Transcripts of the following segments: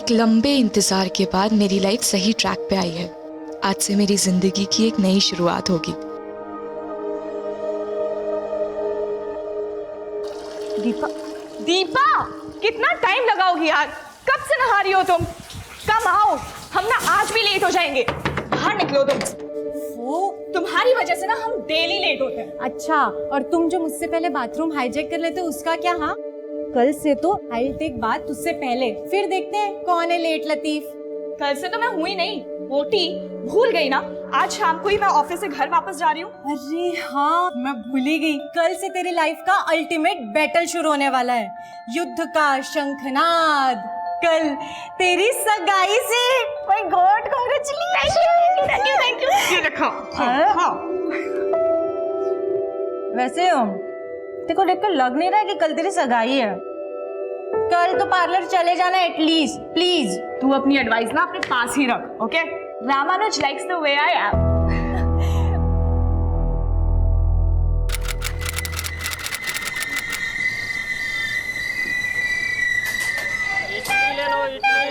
एक लंबे इंतजार के बाद मेरी लाइफ सही ट्रैक पे आई है। आज से मेरी जिंदगी की एक नई शुरुआत होगी। दीपा, दीपा, कितना टाइम लगाओगी यार? कब से नहा रही हो तुम? कम आओ, हम ना आज भी लेट हो जाएंगे। बाहर निकलो तुम। वो तुम्हारी वजह से ना हम डेली लेट होते हैं। अच्छा, और तुम जो मुझसे पहले बाथरूम हाईजैक कर लेते उसका क्या? हाँ, कल से तो आई टेक बात तुझसे पहले, फिर देखते हैं कौन है लेट लतीफ। कल से तो मैं हुई नहीं, मोटी, भूल गई ना। आज शाम को ही मैं ऑफिस से घर वापस जा रही हूँ। अरे हाँ, मैं भूल ही गई। कल से तेरी लाइफ का अल्टीमेट बैटल शुरू होने वाला है, युद्ध का शंखनाद। कल तेरी सगाई से। My God, congratulation. Thank you. ये रखो। हाँ। वैसे तेरे को देखकर लग नहीं रहा है कि कल तेरी सगाई है। कल तो पार्लर चले जाना एटलीस्ट, प्लीज। तू अपनी एडवाइस ना अपने पास ही रख, okay? Ramanuj likes the way I am.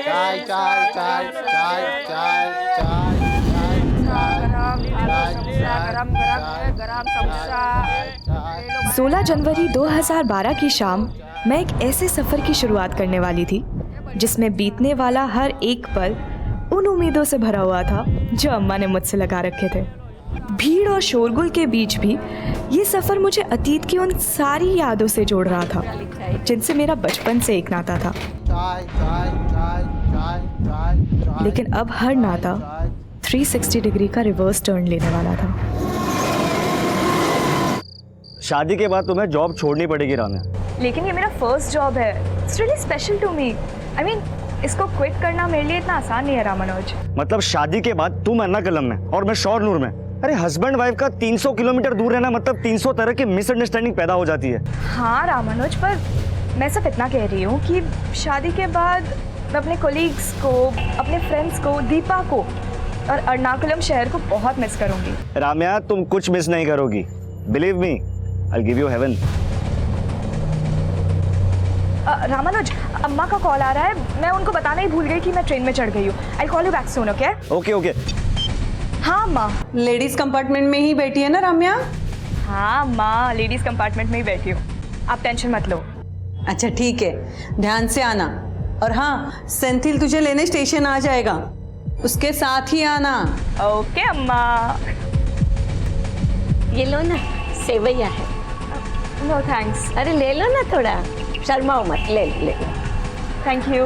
चाय चाय चाय चाय चाय चाय गरम समोसा। 16 जनवरी 2012 की शाम मैं एक ऐसे सफ़र की शुरुआत करने वाली थी जिसमें बीतने वाला हर एक पल उन उम्मीदों से भरा हुआ था जो अम्मा ने मुझसे लगा रखे थे। भीड़ और शोरगुल के बीच भी ये सफ़र मुझे अतीत की उन सारी यादों से जोड़ रहा था जिनसे मेरा बचपन से एक नाता था। लेकिन अब हर नाता 360 डिग्री का रिवर्स टर्न लेने वाला था। शादी के बाद तुम्हें जॉब छोड़नी पड़ेगी राम्या। लेकिन ये मेरा फर्स्ट जॉब है। It's really special to me. I mean, इसको क्विट करना मेरे लिए इतना आसान नहीं है रामानुज। मतलब शादी के बाद तुम एर्नाकुलम में और मैं शोरनूर में। अरे हस्बैंड वाइफ का 300 किलोमीटर दूर रहना मतलब 300 तरह की मिसअंडरस्टैंडिंग पैदा हो जाती है। हाँ रामानुज, पर मैं सिर्फ इतना कह रही हूँ कि शादी के बाद मैं अपने कोलीग्स को, अपने फ्रेंड्स को, दीपा को और एर्नाकुलम शहर को बहुत मिस करूंगी। राम्या, तुम कुछ मिस नहीं करोगी। Believe me, I will give you heaven. Ramanuj, अम्मा का कॉल आ रहा है। मैं उनको बताना ही भूल गई कि मैं ट्रेन में चढ़ गई हूँ। I call you back soon, okay? Okay okay. हाँ माँ। लेडीज कंपार्टमेंट में ही बैठी है ना राम्या? हाँ माँ, लेडीज कंपार्टमेंट में ही बैठी हूँ। आप टेंशन मत लो। अच्छा ठीक है, ध्यान से आना। और हाँ, सेंथिल तुझे लेने स्टेशन आ जाएगा, उसके साथ ही आना। ओके अम्मा। ये लो ना, सेवैया है। No thanks. अरे ले लो ना, थोड़ा शर्माओ मत, ले ले। Thank you.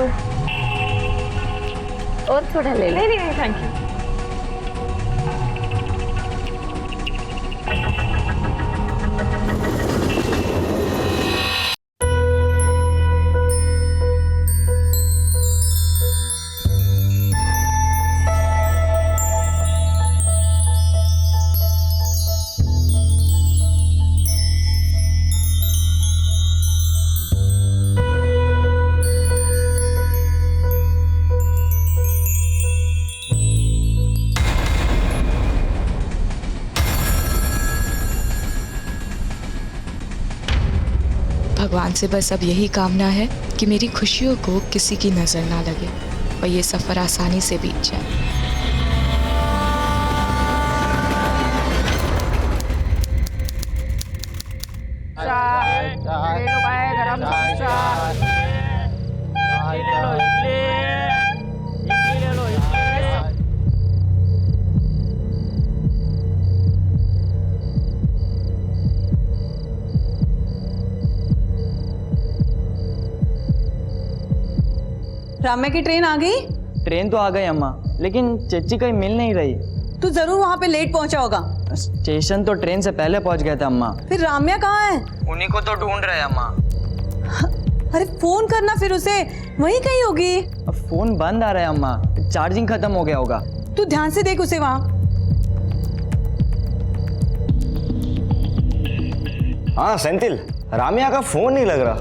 और थोड़ा ले लो। नहीं नहीं थैंक यू। भगवान से बस अब यही कामना है कि मेरी खुशियों को किसी की नज़र ना लगे और ये सफ़र आसानी से बीत जाए। गरम समोसा। राम्या की ट्रेन आ गई? ट्रेन तो आ गई अम्मा, लेकिन चच्ची कहीं मिल नहीं रही। तू जरूर वहाँ पे लेट पहुँचा होगा। स्टेशन तो ट्रेन से पहले पहुँच गए थे अम्मा। फिर राम्या कहाँ है? उन्हीं को तो ढूंढ रहे हैं अम्मा। अरे फोन करना फिर उसे, वहीं कहीं होगी। अब फोन बंद आ रहा है अम्मा, चार्जिंग खत्म हो गया होगा। तू ध्यान से देख उसे वहाँ। हाँ सेंथिल, राम्या का फोन नहीं लग रहा।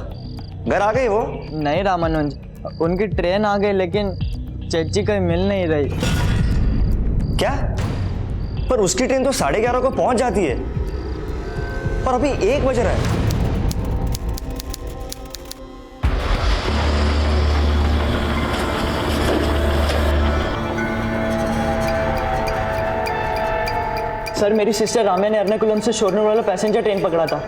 घर आ गई वो? नहीं रामानुज, उनकी ट्रेन आ गई लेकिन चच्ची कहीं मिल नहीं रही। क्या? पर उसकी ट्रेन तो 11:30 को पहुंच जाती है और अभी 1 बज रहा है। सर मेरी सिस्टर राम्या ने एर्नाकुलम से शोरनूर वाला पैसेंजर ट्रेन पकड़ा था।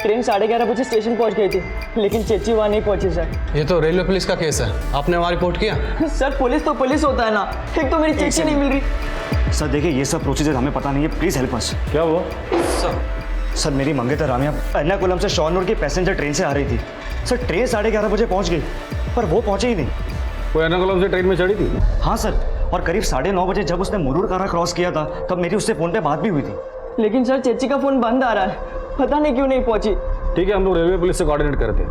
ट्रेन 11:30 बजे स्टेशन पहुंच गई थी, लेकिन चेची वहाँ नहीं पहुंची सर। ये तो रेलवे पुलिस का केस है, आपने वहाँ रिपोर्ट किया? सर पुलिस तो पुलिस होता है ना, एक तो मेरी चेची नहीं मिल रही। सर देखिए ये सब प्रोसीजर हमें पता नहीं है, प्लीज हेल्प अस। क्या हुआ? सर मेरी मंगेतर राम्या एर्नाकुलम से शोरनूर की पैसेंजर ट्रेन से आ रही थी। सर ट्रेन 11:30 बजे पहुंच गई, पर वो पहुंचे ही नहीं। वो एर्नाकुलम से ट्रेन में चढ़ी थी? हाँ सर, और करीब 9:30 बजे जब उसने मुरूर कारा क्रॉस किया था तब मेरी उससे फोन पे बात भी हुई थी। लेकिन सर चेची का फोन बंद आ रहा है, पता नहीं क्यों नहीं पहुंची। ठीक है, हम लोग रेलवे पुलिस से कोऑर्डिनेट करते हैं।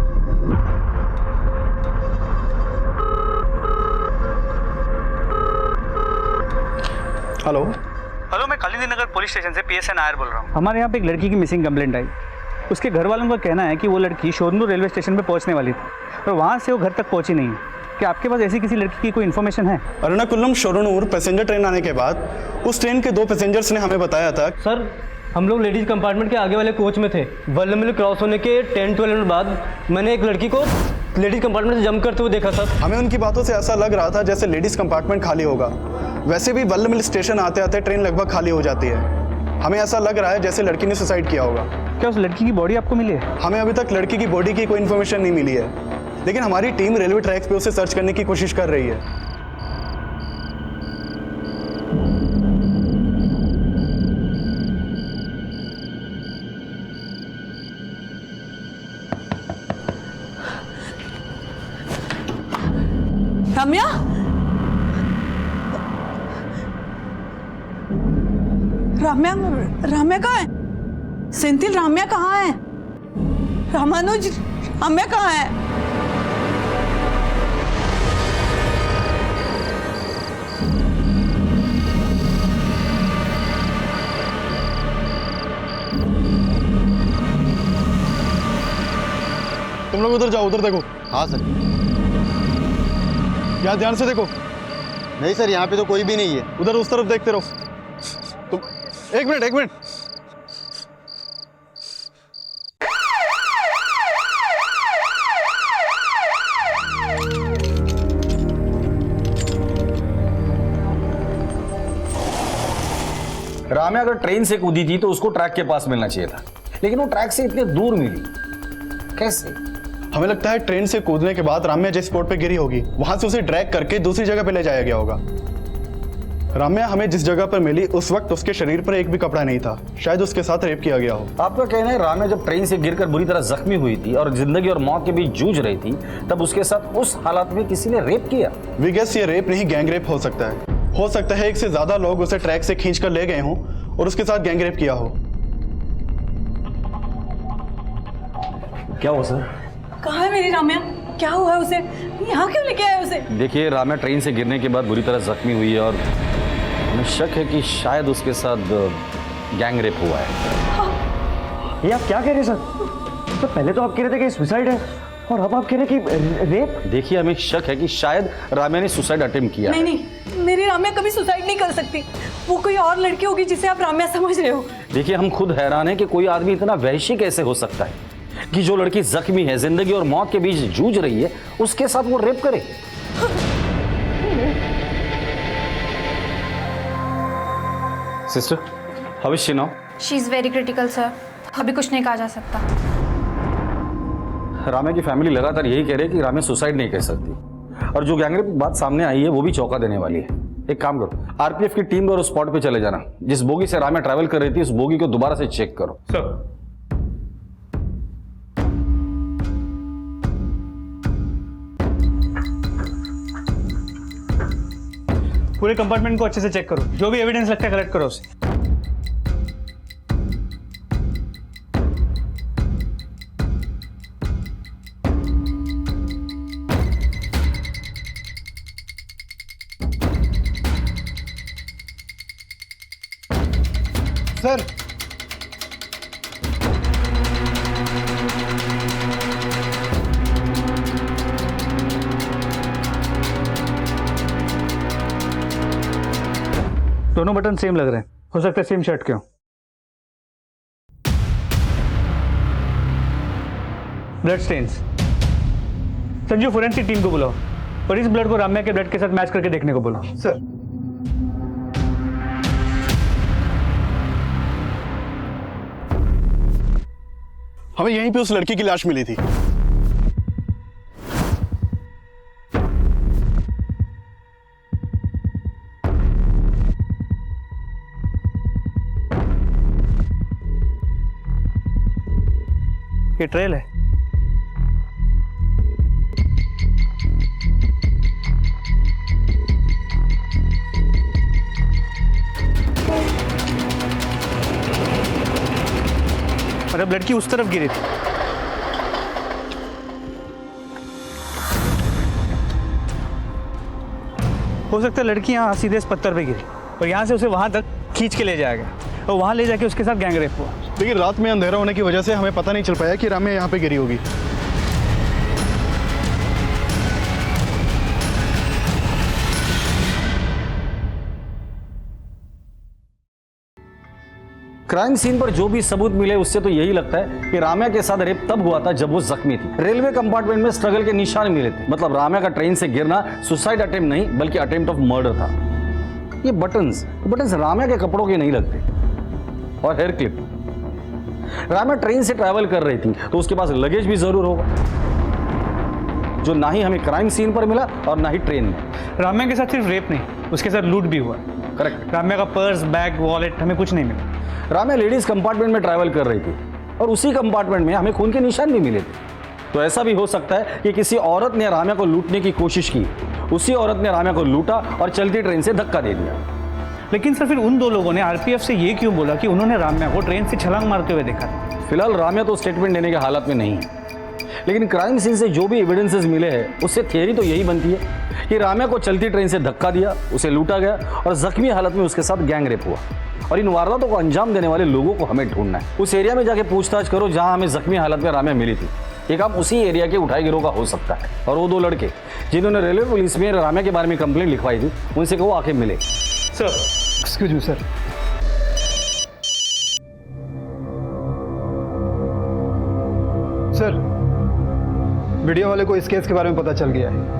हेलो, मैं कालिंदी नगर पुलिस स्टेशन से PSN नायर बोल रहा हूँ। हमारे यहाँ पे एक लड़की की मिसिंग कंप्लेंट आई। उसके घर वालों का कहना है कि वो लड़की शोरनूर रेलवे स्टेशन पे पहुँचने वाली थी और वहाँ से वो घर तक पहुँची नहीं। क्या आपके पास ऐसी किसी लड़की की कोई इन्फॉर्मेशन है? एर्नाकुलम शोरनूर पैसेंजर ट्रेन आने के बाद उस ट्रेन के 2 पैसेंजर्स ने हमें बताया था। सर हम लोग लेडीज कंपार्टमेंट के आगे वाले कोच में थे। वल्लमल क्रॉस होने के 10-12 मिनट बाद मैंने एक लड़की को लेडीज कंपार्टमेंट से जंप करते हुए देखा सर। हमें उनकी बातों से ऐसा लग रहा था जैसे लेडीज कंपार्टमेंट खाली होगा। वैसे भी वल्लमल स्टेशन आते आते ट्रेन लगभग खाली हो जाती है। हमें ऐसा लग रहा है जैसे लड़की ने सुसाइड किया होगा। क्या उस लड़की की बॉडी आपको मिली है? हमें अभी तक लड़की की बॉडी की कोई इन्फॉर्मेशन नहीं मिली है, लेकिन हमारी टीम रेलवे ट्रैक्स पे उसे सर्च करने की कोशिश कर रही है। राम्या, राम्या, राम्या कहाँ है? सेंथिल, राम्या कहाँ है? रामानुज, राम्या कहाँ है? तुम लोग उधर जाओ, उधर देखो। हाँ सर। यहाँ ध्यान से देखो। नहीं सर, यहाँ पे तो कोई भी नहीं है। उधर उस तरफ देखते रहो। तुम एक मिनट। राम्या अगर ट्रेन से कूदी थी तो उसको ट्रैक के पास मिलना चाहिए था, लेकिन वो ट्रैक से इतने दूर मिली कैसे? हमें लगता है ट्रेन से कूदने के बाद राम्या जिस स्पॉट पे गिरी होगी वहां से उसे ड्रैग करके दूसरी जगह पे ले जाया गया होगा। राम्या हमें जिस जगह पर मिली उस वक्त उसके शरीर पर एक भी कपड़ा नहीं था। शायद उसके साथ रेप किया गया हो। आपका कहना है राम्या जब ट्रेन से गिरकर बुरी तरह जख्मी हुई थी और जिंदगी और मौत के बीच जूझ रही थी, तब उसके साथ उस हालात में किसी ने रेप किया? वी गेस ये रेप नहीं गैंग रेप हो सकता है। हो सकता है एक से ज्यादा लोग उसे ट्रैक से खींच कर ले गए हों और उसके साथ गैंग रेप किया हो। क्या हुआ सर? कहाँ है मेरी राम्या? क्या हुआ है उसे? यहाँ क्यों लेके आए उसे? देखिए, राम्या ट्रेन से गिरने के बाद बुरी तरह जख्मी हुई है और हमें शक है कि शायद उसके साथ गैंग रेप हुआ है। ये आप क्या कह रहे हैं सर? तो पहले तो आप कह रहे थे कि सुसाइड है और अब आप कह रहे हैं कि रेप। देखिए, हमें शक है कि शायद राम्या ने सुसाइड अटेम्प्ट किया। नहीं, मेरी राम्या कभी सुसाइड नहीं कर सकती। वो कोई और लड़की होगी जिसे आप राम्या समझ रहे हो। देखिए, हम खुद हैरान हैं कि कोई आदमी इतना वहशी कैसे हो सकता है कि जो लड़की जख्मी है, जिंदगी और मौत के बीच जूझ रही है, उसके साथ वो रेप करे। Sister, how is she now? She is very critical sir, अभी कुछ नहीं कहा जा सकता। राम्या की फैमिली लगातार यही कह रही है कि राम्या सुसाइड नहीं कर सकती, और जो गैंगरेप की बात सामने आई है वो भी चौंका देने वाली है। एक काम करो, आरपीएफ की टीम और उस स्पॉट पे चले जाना। जिस बोगी से राम्या ट्रैवल कर रही थी उस बोगी को दोबारा से चेक करो। सर, पूरे कंपार्टमेंट को अच्छे से चेक करो। जो भी एविडेंस लगता है कलेक्ट करो उसे। सर, दोनों बटन सेम लग रहे हैं, हो सकता है सेम शर्ट के हो। Blood stains. Sanju, forensic team को बुलाओ और इस ब्लड को राम्या के ब्लड के साथ मैच करके देखने को बोलो। सर। हमें यहीं पे उस लड़की की लाश मिली थी। ये ट्रेल है। और अब लड़की उस तरफ गिरी थी। हो सकता है लड़की यहाँ सीधे इस पत्थर पे गिरी और यहाँ से उसे वहां तक खींच के ले जाया गया और वहां ले जाके उसके साथ गैंग रेप हुआ। लेकिन रात में अंधेरा होने की वजह से हमें पता नहीं चल पाया कि राम्या यहाँ पे गिरी होगी। क्राइम सीन पर जो भी सबूत मिले उससे तो यही लगता है कि राम्या के साथ रेप तब हुआ था जब वो जख्मी थी। रेलवे कंपार्टमेंट में स्ट्रगल के निशान मिले थे। मतलब राम्या का ट्रेन से गिरना सुसाइड अटेम्प्ट नहीं बल्कि अटेम्प्ट ऑफ मर्डर था। ये बटन्स राम्या के कपड़ों के नहीं लगते। और हेयर क्लिप, राम्या ट्रेन से ट्रैवल कर रही थी तो उसके पास लगेज भी जरूर होगा, जो ना ही हमें क्राइम सीन पर मिला और ना ही ट्रेन में। राम्या के साथ सिर्फ रेप नहीं, उसके साथ लूट भी हुआ। करेक्ट। राम्या का पर्स, बैग, वॉलेट हमें कुछ नहीं मिला। राम्या लेडीज कंपार्टमेंट में ट्रैवल कर रही थी और उसी कंपार्टमेंट में हमें खून के निशान भी मिले थे। तो ऐसा भी हो सकता है कि किसी औरत ने राम्या को लूटने की कोशिश की, उसी औरत ने राम्या को लूटा और चलती ट्रेन से धक्का दे दिया। लेकिन सर फिर उन दो लोगों ने आरपीएफ से ये क्यों बोला कि उन्होंने राम्या को ट्रेन से छलांग मारते हुए देखा? फिलहाल राम्या तो स्टेटमेंट देने के हालत में नहीं है, लेकिन क्राइम सीन से जो भी एविडेंसेस मिले हैं उससे थियरी तो यही बनती है कि राम्या को चलती ट्रेन से धक्का दिया, उसे लूटा गया और जख्मी हालत में उसके साथ गैंग रेप हुआ। और इन वारदातों को अंजाम देने वाले लोगों को हमें ढूंढना है। उस एरिया में जाके पूछताछ करो जहां हमें जख्मी हालत में राम्या मिली थी। ये काम उसी एरिया के उठाई गिरोह का हो सकता है। और वो दो लड़के जिन्होंने रेलवे पुलिस में राम्या के बारे में कंप्लेंट लिखवाई थी, उनसे कहो आके मिले। Sir excuse me sir. Sir video वाले को इस केस के बारे में पता चल गया है।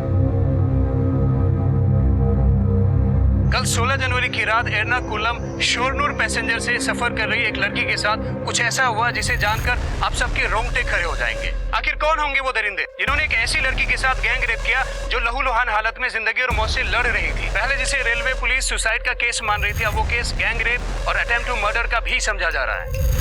कल 16 जनवरी की रात एर्नाकुलम शोरनूर पैसेंजर से सफर कर रही एक लड़की के साथ कुछ ऐसा हुआ जिसे जानकर आप सबके रोंगटे खड़े हो जाएंगे। आखिर कौन होंगे वो दरिंदे जिन्होंने एक ऐसी लड़की के साथ गैंग रेप किया जो लहूलुहान हालत में जिंदगी और मौत से लड़ रही थी। पहले जिसे रेलवे पुलिस सुसाइड का केस मान रही थी, अब वो केस गैंग रेप और अटेम्प्ट टू मर्डर का भी समझा जा रहा है।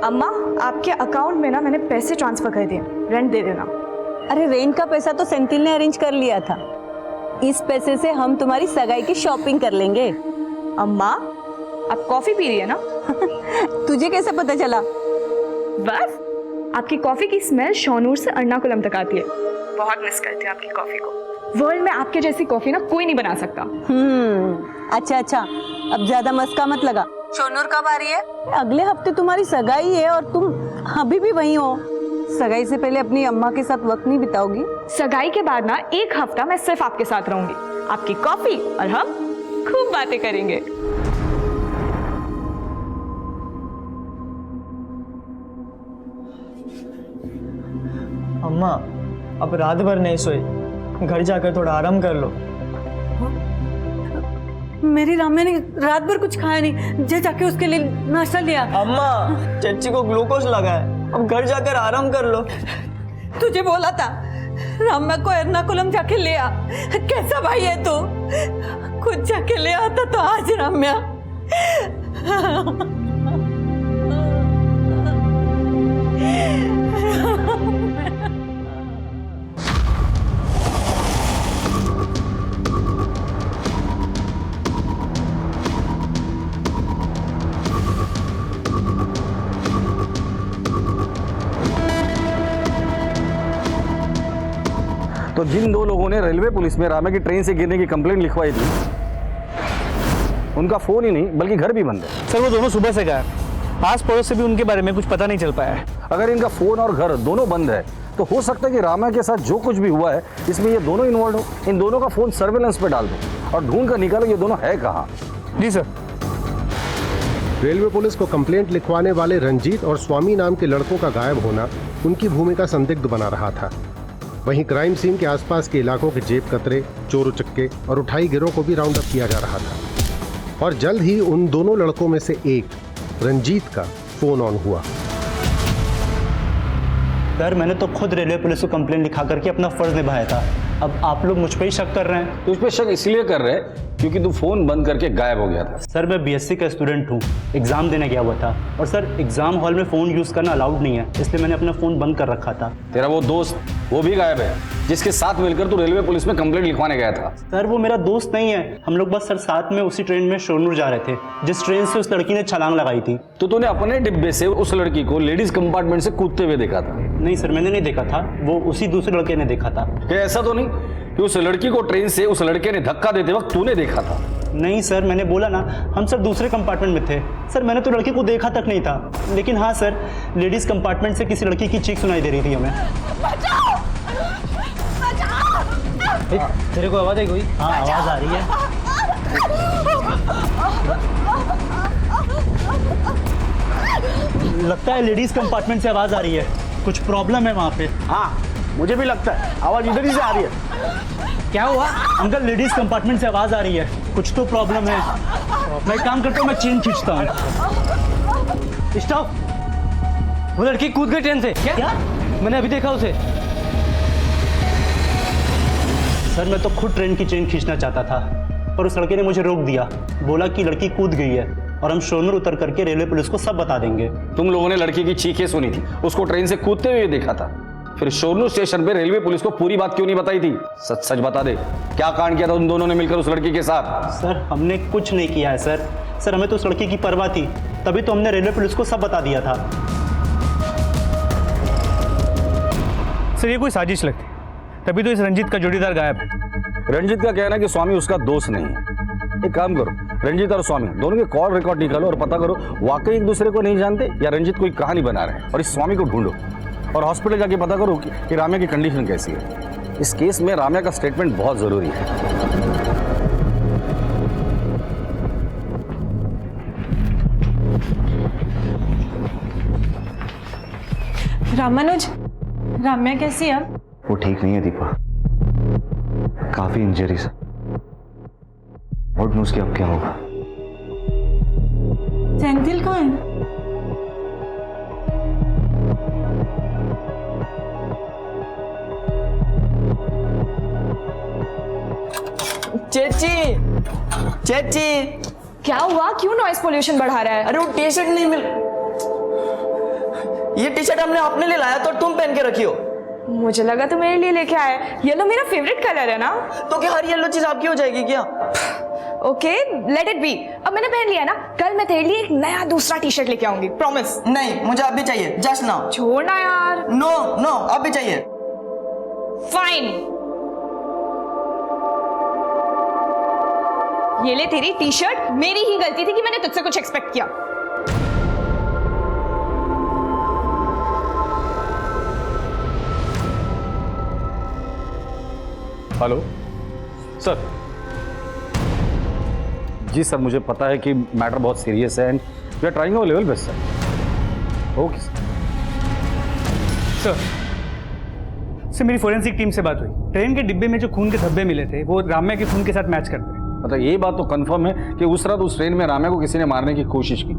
अम्मा, आपके अकाउंट में ना मैंने पैसे ट्रांसफर कर दिए, रेंट दे देना। अरे रेंट का पैसा तो सेंथिल ने अरेंज कर लिया था। इस पैसे से हम तुम्हारी सगाई की शॉपिंग कर लेंगे। अम्मा, आप कॉफी पी रही है ना? तुझे कैसे पता चला? बस आपकी कॉफी की स्मेल शोनूर से एर्नाकुलम तक आती है। बहुत मिस करती हूँ आपकी कॉफी को। वर्ल्ड में आपके जैसी कॉफी ना कोई नहीं बना सकता। अच्छा, अब ज्यादा मस्का मत लगा। शोनूर कब आ रही है? अगले हफ्ते तुम्हारी सगाई है और तुम अभी भी वहीं हो। सगाई से पहले अपनी अम्मा के साथ वक्त नहीं बिताओगी? सगाई के बाद ना एक हफ्ता मैं सिर्फ आपके साथ रहूंगी, आपकी कॉफी और हम खूब बातें करेंगे। अम्मा, अब रात भर नहीं सोई, घर जाकर थोड़ा आराम कर लो। मेरी राम्या ने रात भर कुछ खाया नहीं, जाके उसके लिए नाश्ता लिया। अम्मा, चच्ची को ग्लूकोज लगा है, अब घर जाकर आराम कर लो। तुझे बोला था राम्या को एर्नाकुलम जाके ले आ। कैसा भाई है तू? खुद जाके ले आता तो आज राम्या। तो जिन दो लोगों ने रेलवे पुलिस में राम्या की ट्रेन से गिरने की कंप्लेंट लिखवाई थी, उनका फोन ही नहीं बल्कि घर भी बंद है। सर वो दोनों सुबह से गायब, आस पड़ोस से भी उनके बारे में कुछ पता नहीं चल पाया है। अगर इनका फोन और घर दोनों बंद है तो हो सकता है कि राम्या के साथ जो कुछ भी हुआ है इसमें ये दोनों इन्वॉल्व हो। इन दोनों का फोन सर्वेलेंस पे डाल दो और ढूंढ कर निकालो ये दोनों है कहाँ। जी सर। रेलवे पुलिस को कंप्लेंट लिखवाने वाले रंजीत और स्वामी नाम के लड़कों का गायब होना उनकी भूमिका संदिग्ध बना रहा था। वहीं क्राइम सीन के आसपास के इलाकों के जेब कतरे, चोर उचक्के और उठाई गिरोह को भी राउंड अप किया जा रहा था और जल्द ही उन दोनों लड़कों में से एक रंजीत का फोन ऑन हुआ। सर मैंने तो खुद रेलवे पुलिस को कंप्लेंट लिखा करके अपना फर्ज निभाया था, अब आप लोग मुझ पर ही शक कर रहे हैं। तुझ पे शक इसलिए कर रहे हैं क्योंकि तू फोन बंद करके गायब हो गया था। सर मैं बीएससी का स्टूडेंट हूँ, एग्जाम देने गया हुआ था और सर एग्जाम हॉल में फ़ोन यूज़ करना अलाउड नहीं है, इसलिए मैंने अपना फ़ोन बंद कर रखा था। तेरा वो दोस्त वो भी गायब है जिसके साथ मिलकर तू रेलवे पुलिस में कंप्लेंट लिखवाने गया था। सर वो मेरा दोस्त नहीं है, हम लोग बस सर साथ में उसी ट्रेन में शोरनूर जा रहे थे जिस ट्रेन से उस लड़की ने छलांग लगाई थी। तो तूने अपने डिब्बे से उस लड़की को लेडीज कंपार्टमेंट से कूदते हुए देखा था? नहीं सर मैंने नहीं देखा था, वो उसी दूसरे लड़के ने देखा था। क्या ऐसा तो नहीं कि उस लड़की को ट्रेन से उस लड़के ने धक्का देते वक्त तूने देखा था? नहीं सर मैंने बोला ना, हम सर दूसरे कंपार्टमेंट में थे। सर मैंने तो लड़की को देखा तक नहीं था, लेकिन हाँ सर लेडीज कंपार्टमेंट से किसी लड़की की चीख सुनाई दे रही थी हमें। तेरे को आवाज आई कोई? हाँ आवाज आ रही है। लगता है लेडीज कंपार्टमेंट से आवाज आ रही है, कुछ प्रॉब्लम है वहाँ पे। हाँ मुझे भी लगता है आवाज इधर ही से आ रही है। क्या हुआ अंकल? लेडीज कंपार्टमेंट से आवाज आ रही है, कुछ तो प्रॉब्लम है। मैं एक काम करता हूँ, मैं चेन खींचता हूँ। स्टॉप! वो लड़की कूद गई ट्रेन से। क्या? मैंने अभी देखा उसे। सर मैं तो खुद ट्रेन की चेन खींचना चाहता था पर उस लड़के ने मुझे रोक दिया, बोला कि लड़की कूद गई है और हम शोरनूर उतर करके रेलवे पुलिस को सब बता देंगे। तुम लोगों ने लड़की की चीखें सुनी थी, उसको ट्रेन से कूदते हुए देखा था, फिर शोरनूर स्टेशन पे रेलवे पुलिस को पूरी बात क्यों नहीं बताई थी? सच सच बता दे, क्या कांड किया था तुम दोनों ने मिलकर उस लड़की के साथ? सर हमने कुछ नहीं किया है सर। सर हमें तो उस लड़की की परवाह थी, तभी तो हमने रेलवे पुलिस को सब बता दिया था। सर ये कोई साजिश लगती, तभी तो इस रंजीत का जोड़ीदार गायब है। रंजीत का कहना है कि स्वामी उसका दोस्त नहीं है। एक काम करो, रंजीत और स्वामी दोनों के कॉल रिकॉर्ड निकालो और पता करो वाकई एक दूसरे को नहीं जानते या रंजीत कोई कहानी बना रहे हैं, और इस स्वामी को ढूंढो और हॉस्पिटल जाके पता करो कि राम्या की कंडीशन कैसी है। इस केस में राम्या का स्टेटमेंट बहुत जरूरी है। रामानुज, राम्या कैसी है? वो ठीक नहीं है दीपा, काफी इंजरीज है। और न्यूज की अब क्या होगा? सेंथिल कहाँ है? चेची चेची क्या हुआ? क्यों नॉइस पोल्यूशन बढ़ा रहा है? अरे वो टी शर्ट नहीं मिल, ये टी शर्ट हमने अपने लिए लाया तो तुम पहन के रखी हो। मुझे लगा तो मेरे लिए लेके आए। येलो मेरा फेवरेट कलर है ना। तो क्या हर येलो चीज आपकी हो जाएगी क्या? Okay let it be. अब मैंने पहन लिया ना, कल मैं तेरे लिए एक नया दूसरा टी शर्ट लेके आऊंगी, प्रॉमिस। नहीं मुझे अभी चाहिए, जस्ट नाउ। छोड़ना यार। नो नो अभी चाहिए। फाइन, ये ले तेरी टी शर्ट। मेरी ही गलती थी कि मैंने तुझसे कुछ एक्सपेक्ट किया। Hello sir. जी सर मुझे पता है कि मैटर बहुत सीरियस है and we are trying our level best sir. Okay sir मेरी फोरेंसिक टीम से बात हुई, ट्रेन के डिब्बे में जो खून के धब्बे मिले थे वो राम्या के खून के साथ मैच करते हैं। मतलब ये बात तो कंफर्म है कि उस रात उस ट्रेन में राम्या को किसी ने मारने की कोशिश की,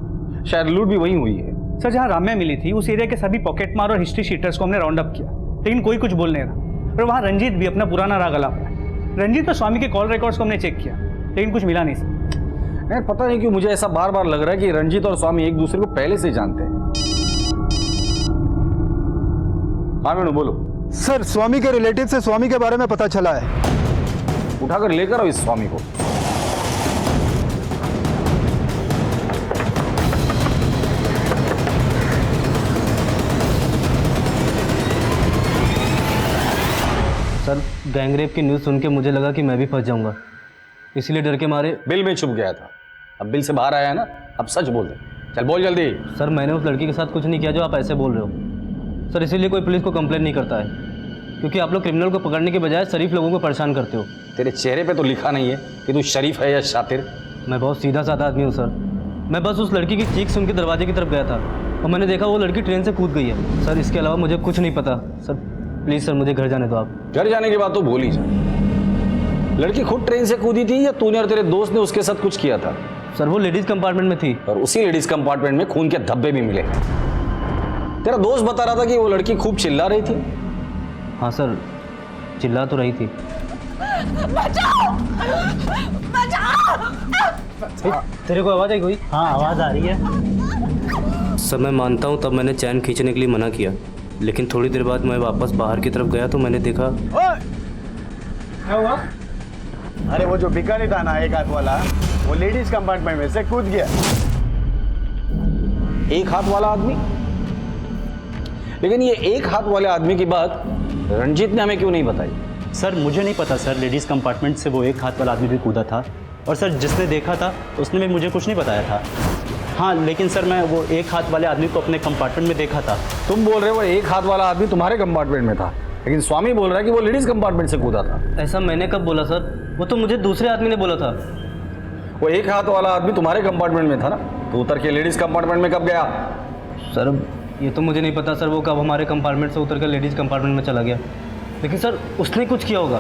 शायद लूट भी वहीं हुई है। सर जहाँ राम्या मिली थी उस एरिया के सभी पॉकेट मार और हिस्ट्री शीटर्स को हमने राउंड अप किया, लेकिन कोई कुछ बोल नहीं रहा। और वहाँ रंजीत भी अपना पुराना राग अलाप रहा है। रंजीत और स्वामी के कॉल रिकॉर्ड्स को हमने चेक किया, लेकिन कुछ मिला नहीं सर। नहीं पता नहीं क्यों मुझे ऐसा बार बार लग रहा है कि रंजीत और स्वामी एक दूसरे को पहले से जानते हैं। हाँ मेनू बोलो। सर स्वामी के रिलेटिव से स्वामी के बारे में पता चला है। उठाकर लेकर आओ इस स्वामी को। सर गैंगरेप की न्यूज़ सुन के मुझे लगा कि मैं भी फंस जाऊंगा, इसलिए डर के मारे बिल में छुप गया था। अब बिल से बाहर आया है ना, अब सच बोल दे। चल बोल जल्दी। सर मैंने उस लड़की के साथ कुछ नहीं किया जो आप ऐसे बोल रहे हो। सर इसीलिए कोई पुलिस को कंप्लेंट नहीं करता है, क्योंकि आप लोग क्रिमिनल को पकड़ने के बजाय शरीफ लोगों को परेशान करते हो। तेरे चेहरे पे तो लिखा नहीं है कि तू शरीफ है या शातिर। मैं बहुत सीधा साधा आदमी हूँ सर। मैं बस उस लड़की की चीख सुन के दरवाजे की तरफ गया था और मैंने देखा वो लड़की ट्रेन से कूद गई है। सर इसके अलावा मुझे कुछ नहीं पता। सर प्लीज़ सर मुझे घर जाने दो आप। घर जाने की बात तो भूल ही जा। लड़की खुद ट्रेन से कूदी थी या तूने और तेरे दोस्त ने उसके साथ कुछ किया था? सर वो लेडीज़ कंपार्टमेंट में थी और उसी लेडीज़ कंपार्टमेंट में खून के धब्बे भी मिले। तेरा दोस्त बता रहा था कि वो लड़की खूब चिल्ला रही थी। हाँ सर चिल्ला तो रही थी। बचाओ! बचाओ! तेरे को आवाज़ आई कोई? हाँ आवाज़ आ रही है। सर मैं मानता हूँ तब मैंने चैन खींचने के लिए मना किया, लेकिन थोड़ी देर बाद मैं वापस बाहर की तरफ गया तो मैंने देखा। क्या हुआ? अरे वो जो भिखारी था ना एक हाथ वाला, वो लेडीज कंपार्टमेंट में से कूद गया। एक हाथ वाला आदमी? लेकिन ये एक हाथ वाले आदमी की बात रंजीत ने हमें क्यों नहीं बताई? सर मुझे नहीं पता सर, लेडीज़ कंपार्टमेंट से वो एक हाथ वाला आदमी भी कूदा था और सर जिसने देखा था उसने भी मुझे कुछ नहीं बताया था। हाँ लेकिन सर मैं वो एक हाथ वाले आदमी को अपने कंपार्टमेंट में देखा था। तुम बोल रहे हो एक हाथ वाला आदमी तुम्हारे कंपार्टमेंट में था, लेकिन स्वामी बोल रहा है कि वो लेडीज कंपार्टमेंट से कूदा था। ऐसा मैंने कब बोला सर? वो तो मुझे दूसरे आदमी ने बोला था। वो एक हाथ वाला आदमी तुम्हारे कंपार्टमेंट में था ना, तो उतर के लेडीज कंपार्टमेंट में कब गया? सर ये तो मुझे नहीं पता सर, वो कब हमारे कंपार्टमेंट से उतर कर लेडीज़ कंपार्टमेंट में चला गया, लेकिन सर उसने कुछ किया होगा।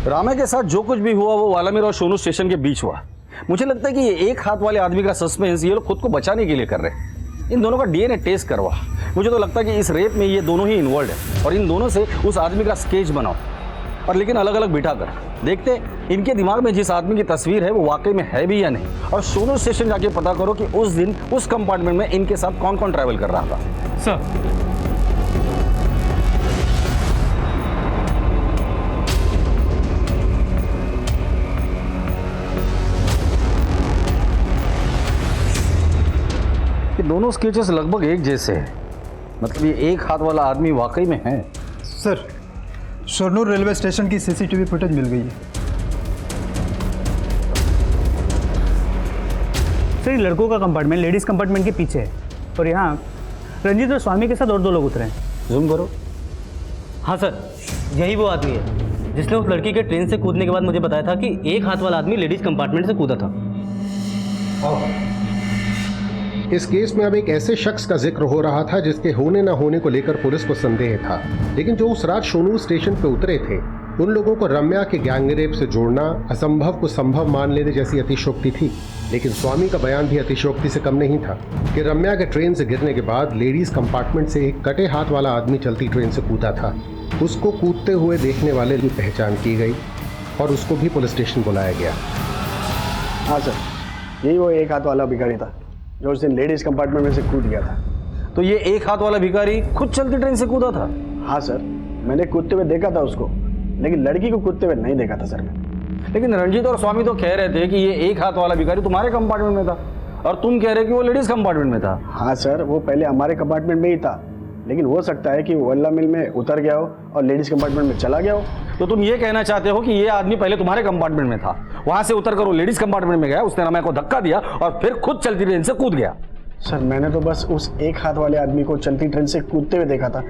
रामे के साथ जो कुछ भी हुआ वो वालामीर और सोनू स्टेशन के बीच हुआ। मुझे लगता है कि ये एक हाथ वाले आदमी का सस्पेंस ये लोग खुद को बचाने के लिए कर रहे हैं। इन दोनों का डीएनए टेस्ट करवा। मुझे तो लगता है कि इस रेप में ये दोनों ही इन्वॉल्व है और इन दोनों से उस आदमी का स्केच बनाओ और लेकिन अलग अलग बिठा कर देखते इनके दिमाग में जिस आदमी की तस्वीर है वो वाकई में है भी या नहीं। और सोनू स्टेशन जाके पता करो कि उस दिन उस कंपार्टमेंट में इनके साथ कौन कौन ट्रैवल कर रहा था। सर ये दोनों स्केचेस लगभग एक जैसे हैं, मतलब ये एक हाथ वाला आदमी वाकई में है। सर शोरनूर रेलवे स्टेशन की सीसीटीवी फुटेज मिल गई है। सर ये लड़कों का कंपार्टमेंट लेडीज़ कंपार्टमेंट के पीछे है और यहाँ रंजीत और स्वामी के साथ और 2 लोग उतरे हैं। जूम करो। हाँ सर यही वो आदमी है जिसने उस लड़की के ट्रेन से कूदने के बाद मुझे बताया था कि एक हाथ वाला आदमी लेडीज़ कंपार्टमेंट से कूदा था। इस केस में अब एक ऐसे शख्स का जिक्र हो रहा था जिसके होने न होने को लेकर पुलिस को संदेह था, लेकिन जो उस रात शोनूर स्टेशन पर उतरे थे उन लोगों को रम्या के गैंगरेप से जोड़ना असंभव को संभव मान लेने जैसी अतिशयोक्ति थी। लेकिन स्वामी का बयान भी अतिशयोक्ति से कम नहीं था कि रम्या के ट्रेन से गिरने के बाद लेडीज कंपार्टमेंट से एक कटे हाथ वाला आदमी चलती ट्रेन से कूदा था। उसको कूदते हुए देखने वाले की पहचान की गई और उसको भी पुलिस स्टेशन बुलाया गया। हाँ सर यही वो एक हाथ वाला भिखारी था जो उस दिन लेडीज कंपार्टमेंट में से कूद गया था। तो ये एक हाथ वाला भिखारी खुद चलती ट्रेन से कूदा था? हाँ सर मैंने कूदते हुए देखा था उसको, लेकिन लड़की को कूदते हुए नहीं देखा था सर मैं। लेकिन रंजीत और स्वामी तो कह रहे थे कि ये एक हाथ वाला भिखारी तुम्हारे कंपार्टमेंट में था और तुम कह रहे कि वो लेडीज कंपार्टमेंट में था। हाँ सर वो पहले हमारे कंपार्टमेंट में ही था, लेकिन हो सकता है कि वो वल्ला मिल में उतर गया हो और लेडीज कंपार्टमेंट में चला गया हो। तो तुम ये कहना चाहते हो कि ये आदमी पहले तुम्हारे कंपार्टमेंट में था, वहां से उतर कर वो लेडीज कंपार्टमेंट में गया, उसने रम्या को धक्का दिया और फिर खुद चलती ट्रेन से कूद गया। सर मैंने तो बस उस एक हाथ वाले आदमी को चलती ट्रेन से कूदते हुए देखा था,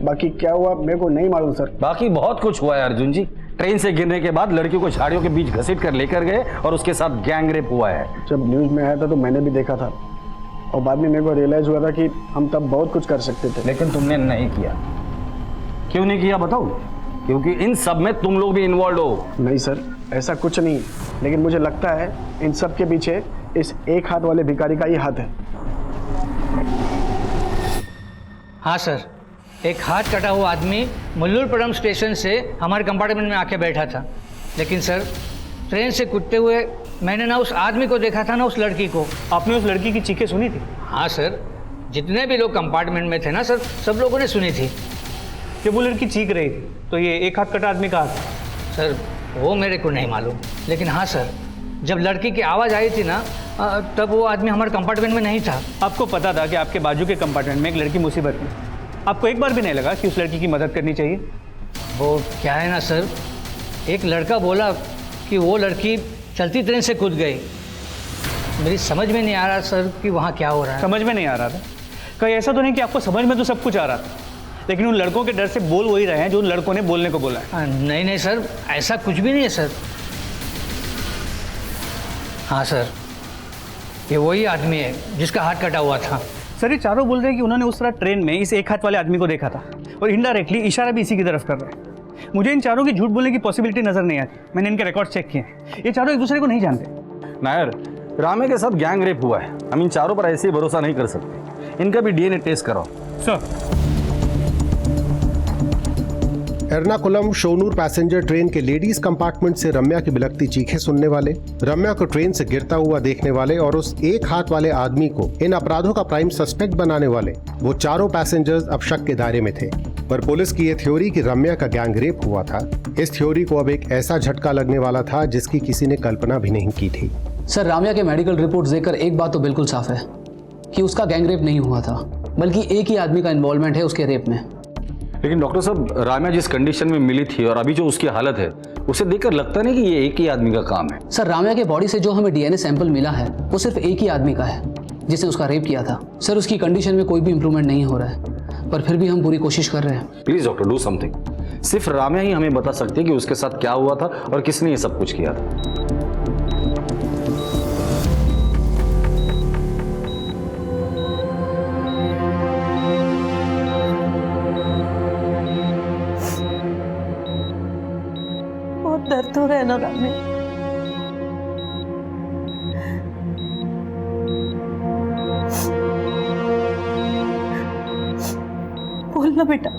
बाकी क्या हुआ मेरे को नहीं मालूम सर। बाकी बहुत कुछ हुआ है अर्जुन जी। ट्रेन से गिरने के बाद लड़की को झाड़ियों के बीच घसीट कर लेकर गए और उसके साथ गैंगरेप हुआ है। जब न्यूज में आया था तो मैंने भी देखा था और बाद में मेरे को रियलाइज हुआ था कि हम तब बहुत कुछ कर सकते थे, लेकिन तुमने नहीं किया। क्यों नहीं किया बताओ? क्योंकि इन सब में तुम लोग भी इन्वॉल्व हो। नहीं सर ऐसा कुछ नहीं, लेकिन मुझे लगता है इन सब के पीछे इस एक हाथ वाले भिखारी का ही हाथ है। हाँ सर एक हाथ कटा हुआ आदमी मुल्लुरपुरम स्टेशन से हमारे कंपार्टमेंट में आके बैठा था, लेकिन सर ट्रेन से कूदते हुए मैंने ना उस आदमी को देखा था ना उस लड़की को। आपने उस लड़की की चीखें सुनी थी? हाँ सर जितने भी लोग कंपार्टमेंट में थे ना सर सब लोगों ने सुनी थी। जब वो लड़की चीख रही थी तो ये एक हाथ कटा आदमी का हाथ? सर वो मेरे को नहीं मालूम, लेकिन हाँ सर जब लड़की की आवाज़ आई थी ना तब वो आदमी हमारे कंपार्टमेंट में नहीं था। आपको पता था कि आपके बाजू के कंपार्टमेंट में एक लड़की मुसीबत में, आपको एक बार भी नहीं लगा कि उस लड़की की मदद करनी चाहिए? वो क्या है ना सर एक लड़का बोला कि वो लड़की चलती ट्रेन से कूद गई। मेरी समझ में नहीं आ रहा सर कि वहाँ क्या हो रहा है। समझ में नहीं आ रहा था? कहीं ऐसा तो नहीं कि आपको समझ में तो सब कुछ आ रहा था, लेकिन उन लड़कों के डर से बोल वही रहे हैं जो उन लड़कों ने बोलने को बोला है। नहीं नहीं सर, ऐसा कुछ भी नहीं है सर। हाँ सर, ये वही आदमी है जिसका हाथ कटा हुआ था। सर ये चारों बोल रहे हैं कि उन्होंने उस रात ट्रेन में इस एक हाथ वाले आदमी को देखा था और इनडायरेक्टली इशारा भी इसी की तरफ कर रहे हैं। मुझे इन चारों की झूठ बोलने की पॉसिबिलिटी नजर नहीं आती। मैंने इनके रिकॉर्ड चेक किए हैं, ये चारों एक दूसरे को नहीं जानते। नायर, रामे के साथ गैंग रेप हुआ है, हम इन चारों पर ऐसे ही भरोसा नहीं कर सकते। इनका भी डीएनए टेस्ट कराओ। सर। एर्नाकुलम शोनूर पैसेंजर ट्रेन के लेडीज कंपार्टमेंट से रम्या की बिलखती चीखें सुनने वाले, रम्या को ट्रेन से गिरता हुआ देखने वाले और उस एक हाथ वाले आदमी को इन अपराधों का प्राइम सस्पेक्ट बनाने वाले वो चारों पैसेंजर्स अब शक के दायरे में थे। पर पुलिस की ये थ्योरी कि रम्या का गैंग रेप हुआ था, इस थ्योरी को अब एक ऐसा झटका लगने वाला था जिसकी किसी ने कल्पना भी नहीं की थी। सर, रम्या के मेडिकल रिपोर्ट देखकर एक बात तो बिल्कुल साफ है कि उसका गैंग रेप नहीं हुआ था, बल्कि एक ही आदमी का इन्वॉल्वमेंट है उसके रेप में। लेकिन डॉक्टर साहब, राम्या जिस कंडीशन में मिली थी और अभी जो उसकी हालत है, उसे देखकर लगता नहीं कि ये एक ही आदमी का काम है। सर, राम्या के बॉडी से जो हमें डीएनए सैंपल मिला है वो सिर्फ एक ही आदमी का है जिसने उसका रेप किया था। सर, उसकी कंडीशन में कोई भी इंप्रूवमेंट नहीं हो रहा है, पर फिर भी हम पूरी कोशिश कर रहे हैं। Please doctor, do something. सिर्फ राम्या ही हमें बता सकती है कि उसके साथ क्या हुआ था और किसने ये सब कुछ किया था। दर्द हो रहा है ना रामे? बोलना बेटा,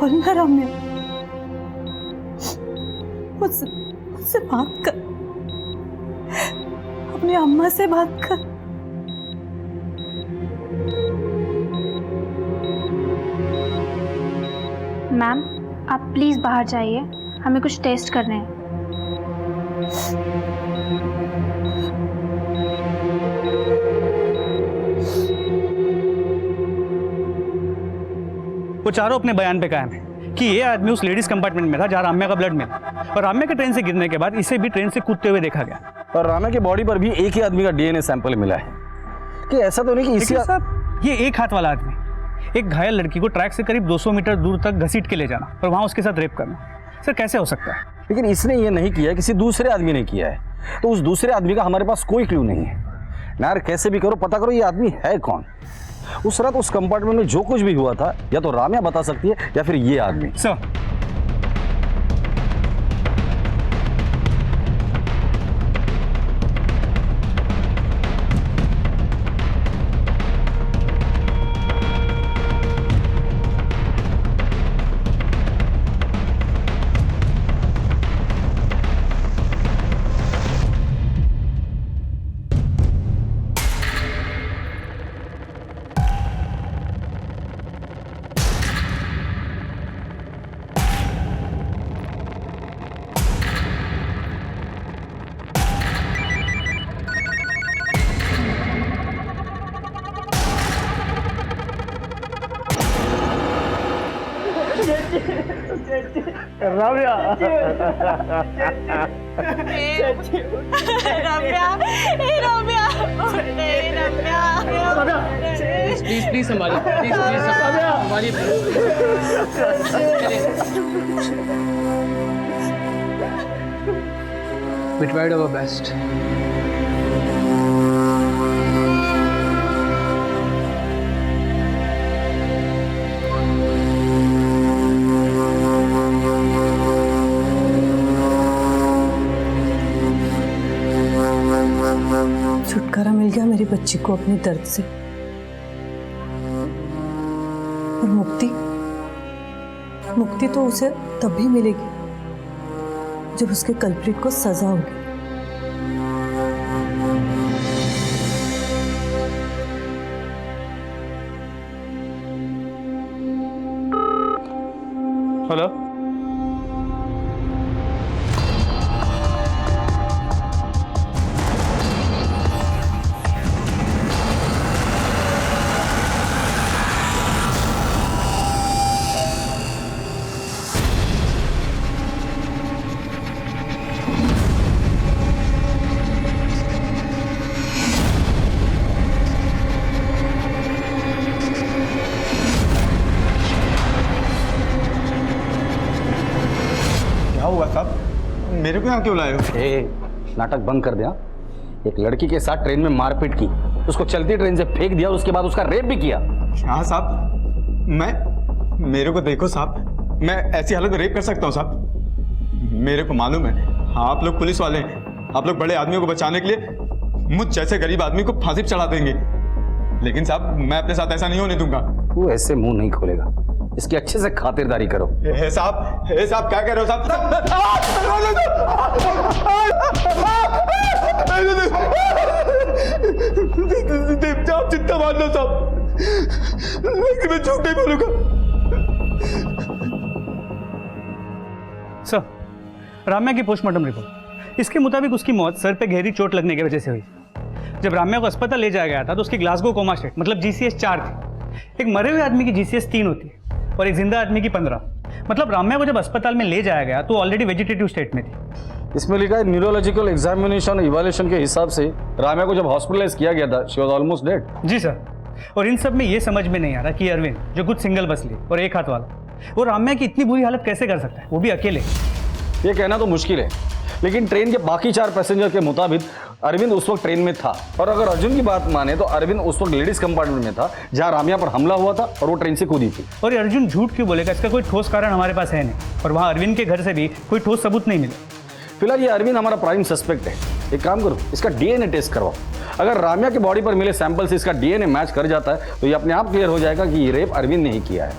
बोलना राम्या, मुझसे बात कर, अपनी अम्मा से बात कर। मैम, आप प्लीज़ बाहर जाइए, हमें कुछ टेस्ट करने हैं। वो चारों अपने बयान पे कायम है कि ये आदमी उस लेडीज कंपार्टमेंट में था जहाँ राम्या का ब्लड मिला, और राम्या के ट्रेन से गिरने के बाद इसे भी ट्रेन से कूदते हुए देखा गया। और राम्या की बॉडी पर भी एक ही आदमी का डीएनए सैंपल मिला है। कि ऐसा तो नहीं कि इसी साहब, ये एक हाथ वाला आदमी एक घायल लड़की को ट्रैक से करीब 200 मीटर दूर तक घसीट के ले जाना और वहाँ उसके साथ रेप करना, सर कैसे हो सकता है? लेकिन इसने ये नहीं किया, किसी दूसरे आदमी ने किया है, तो उस दूसरे आदमी का हमारे पास कोई क्लू नहीं है। नायर, कैसे भी करो पता करो ये आदमी है कौन। उस रात उस कंपार्टमेंट में जो कुछ भी हुआ था या तो राम्या बता सकती है या फिर ये आदमी। सर, रम्या, प्लीज प्लीज संभालिए, प्लीज प्लीज संभालिए। We tried our best. छुटकारा मिल गया मेरी बच्ची को अपने दर्द से, और मुक्ति तो उसे तभी मिलेगी जब उसके कल्प्रिट को सजा होगी। हेलो, मेरे को यहाँ क्यों लाए हो? नाटक बंद कर दिया। एक लड़की के साथ ट्रेन में मारपीट की, उसको चलती ट्रेन से फेंक दिया और उसके बाद उसका रेप भी किया। हाँ साहब, मेरे को देखो साहब, मैं ऐसी हालत में रेप कर सकता हूँ साहब? मेरे को मालूम है आप लोग पुलिस वाले हैं, आप लोग बड़े आदमियों को बचाने के लिए मुझ जैसे गरीब आदमी को फांसी पे चढ़ा देंगे, लेकिन साहब मैं अपने साथ ऐसा नहीं होने दूंगा। तू ऐसे मुंह नहीं खोलेगा, इसकी अच्छे से खातिरदारी करो। साहब क्या कह रहे हो साहब? आप जितना मान लो साहब, लेकिन मैं झूठ नहीं बोलूंगा। सर, राम्या की पोस्टमार्टम रिपोर्ट, इसके मुताबिक उसकी मौत सर पे गहरी चोट लगने की वजह से हुई। जब राम्या को अस्पताल ले जाया गया था तो उसकी ग्लासगो कोमा स्टेट मतलब GCS 4 थी। एक मरे हुए आदमी की GCS 3 होती है और एक जिंदा आदमी की 15। मतलब राम्या को जब अस्पताल में ले जाया गया तो ऑलरेडी वेजिटेटिव स्टेट में थी। इसमें लिखा है न्यूरोलॉजिकल एग्जामिनेशन इवैल्यूएशन के हिसाब से राम्या को जब हॉस्पिटलाइज किया गया था शी वाज ऑलमोस्ट डेड। जी सर, और इन सब में ये समझ में नहीं आ रहा कि अरविंद जो कुछ सिंगल बस ली और एक हाथ वाला, वो राम्या की इतनी बुरी हालत कैसे कर सकता है, वो भी अकेले। ये कहना तो मुश्किल है, लेकिन ट्रेन के बाकी 4 पैसेंजर के मुताबिक अरविंद उस वक्त ट्रेन में था। और अगर अर्जुन की बात माने तो अरविंद उस वक्त लेडीज कंपार्टमेंट में था जहां राम्या पर हमला हुआ था और वो ट्रेन से कूदी थी। और ये अर्जुन झूठ क्यों बोलेगा? इसका कोई ठोस कारण हमारे पास है नहीं, और वहाँ अरविंद के घर से भी कोई ठोस सबूत नहीं मिला। फिलहाल ये अरविंद हमारा प्राइम सस्पेक्ट है। एक काम करो, इसका DNA टेस्ट करवाओ। अगर राम्या के बॉडी पर मिले सैंपल से इसका DNA मैच कर जाता है तो ये अपने आप क्लियर हो जाएगा कि ये रेप अरविंद ने ही किया है।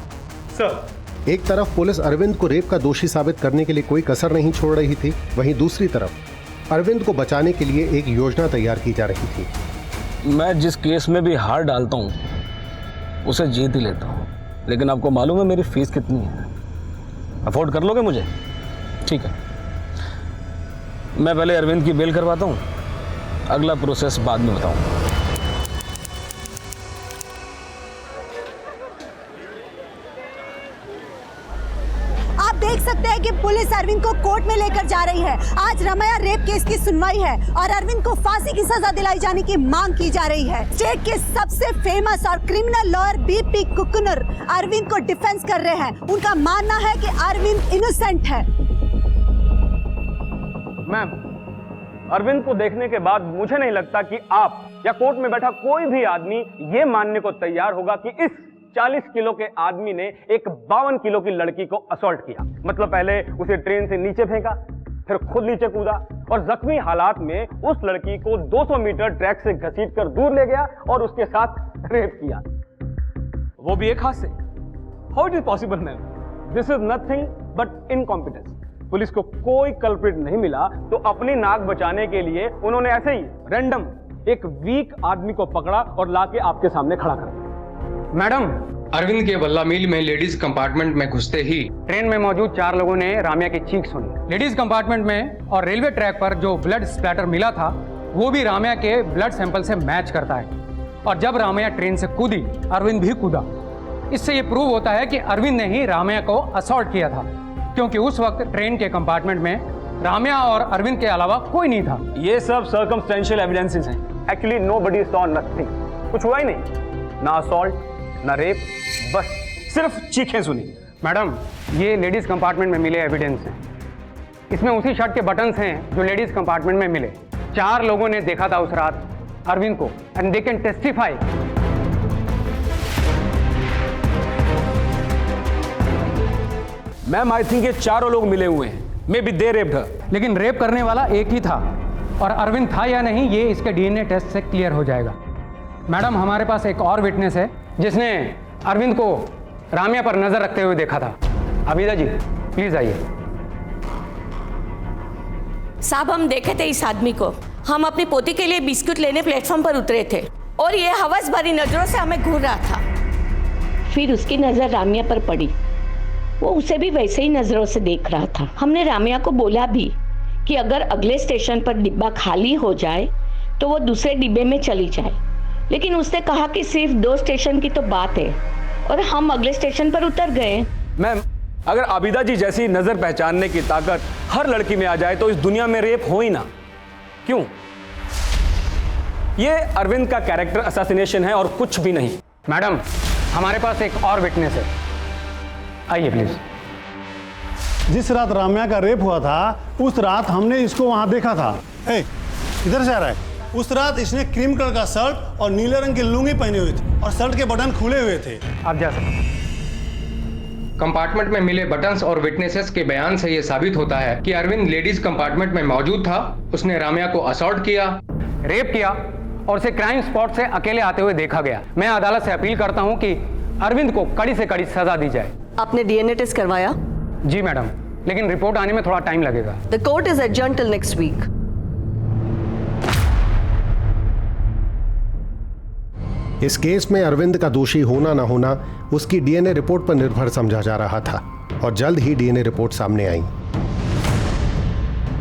सर, एक तरफ पुलिस अरविंद को रेप का दोषी साबित करने के लिए कोई कसर नहीं छोड़ रही थी, वहीं दूसरी तरफ अरविंद को बचाने के लिए एक योजना तैयार की जा रही थी। मैं जिस केस में भी हार डालता हूँ उसे जीत ही लेता हूँ, लेकिन आपको मालूम है मेरी फीस कितनी है? अफोर्ड कर लोगे मुझे? ठीक है, मैं पहले अरविंद की बेल करवाता हूँ, अगला प्रोसेस बाद में बताऊँगा। आप देख सकते हैं कि पुलिस अरविंद को कोर्ट में लेकर जा रही है। आज रमैया रेप केस की सुनवाई है और अरविंद को फांसी की सजा दिलाई जाने की मांग की जा रही है। स्टेट के सबसे फेमस और क्रिमिनल लॉयर BP कुकुनर अरविंद को डिफेंस कर रहे हैं। उनका मानना है कि अरविंद इनोसेंट है। मैम, अरविंद को देखने के बाद मुझे नहीं लगता कि आप या कोर्ट में बैठा कोई भी आदमी ये मानने को तैयार होगा कि इस 40 किलो के आदमी ने एक 52 किलो की लड़की को असॉल्ट किया। मतलब पहले उसे ट्रेन से नीचे फेंका, फिर खुद नीचे कूदा और जख्मी हालात में उस लड़की को 200 मीटर ट्रैक से घसीटकर दूर ले गया और उसके साथ रेप किया, वो भी एक हाथ से। How it is possible ma'am? This is nothing but incompetence. Police को कोई कल्प्रिट नहीं मिला तो अपनी नाक बचाने के लिए उन्होंने ऐसे ही रैंडम एक वीक आदमी को पकड़ा और लाके आपके सामने खड़ा कर दिया। मैडम, अरविंद के बल्ला मिल में लेडीज कंपार्टमेंट में घुसते ही ट्रेन में मौजूद 4 लोगों ने राम्या की चीख सुनी। लेडीज कंपार्टमेंट में और रेलवे ट्रैक पर जो ब्लड स्प्लैटर मिला था वो भी राम्या के ब्लड सैंपल से मैच करता है। और जब राम्या ट्रेन से कूदी, अरविंद भी कूदा। इससे ये प्रूव होता है कि अरविंद ने ही राम्या को असॉल्ट किया था, क्योंकि उस वक्त ट्रेन के कंपार्टमेंट में राम्या और अरविंद के अलावा कोई नहीं था। ये सब सर्कमस्टेंशियल एविडेंसेस हैं। Actually nobody saw nothing. कुछ हुआ ही नहीं, ना असॉल्ट ना रेप, बस सिर्फ चीखें सुनी। मैडम, ये लेडीज कंपार्टमेंट में मिले एविडेंस हैं। इसमें उसी शर्ट के बटन्स हैं जो लेडीज कंपार्टमेंट में मिले। 4 लोगों ने देखा था उस रात अरविंद को, and they can testify. Ma'am, I think ये 4 लोग मिले हुए हैं। मे बी दे रेप्ड हर। लेकिन रेप करने वाला एक ही था, और अरविंद था या नहीं ये इसके DNA टेस्ट से क्लियर हो जाएगा। मैडम, हमारे पास एक और विटनेस है जिसने अरविंद को राम्या पर नजर रखते हुए देखा था। अबीदा जी, प्लीज आइए। साहब, हम देखे थे इस आदमी को। हम अपनी पोती के लिए बिस्कुट लेने प्लेटफॉर्म पर उतरे थे और ये हवस भरी नजरों से हमें घूर रहा था। फिर उसकी नजर राम्या पर पड़ी। वो उसे भी वैसे ही नजरों से देख रहा था। हमने राम्या को बोला भी कि अगर अगले स्टेशन पर डिब्बा खाली हो जाए तो वो दूसरे डिब्बे में चली जाए, लेकिन उसने कहा कि सिर्फ 2 स्टेशन की तो बात है और हम अगले स्टेशन पर उतर गए। मैम, अगर आबिदा जी जैसी नजर पहचानने की ताकत हर लड़की में आ जाए तो इस दुनिया में रेप हो ही ना। क्यों? ये अरविंद का कैरेक्टर असैसिनेशन है और कुछ भी नहीं। मैडम, हमारे पास एक और विटनेस है। आइए प्लीज। जिस रात राम्या का रेप हुआ था उस रात हमने इसको वहां देखा था। ए, इधर से आ रहा है। उस रात इसने क्रीम कलर का शर्ट और नीले रंग की लुंगी पहनी हुई थी और शर्ट के बटन खुले हुए थे। आप जा सकते हैं। कंपार्टमेंट में मिले बटन्स और विटनेसेस के बयान से यह साबित होता है कि अरविंद लेडीज कंपार्टमेंट में मौजूद था। उसने राम्या को असॉल्ट किया, रेप किया और उसे क्राइम स्पॉट से अकेले आते हुए देखा गया। मैं अदालत से अपील करता हूं कि अरविंद को कड़ी से कड़ी सजा दी जाए। आपने डीएनए टेस्ट करवाया? जी मैडम, लेकिन रिपोर्ट आने में थोड़ा टाइम लगेगा। The court is adjourned till next week. इस केस में अरविंद का दोषी होना ना होना उसकी डीएनए रिपोर्ट पर निर्भर समझा जा रहा था और जल्द ही डीएनए रिपोर्ट सामने आई।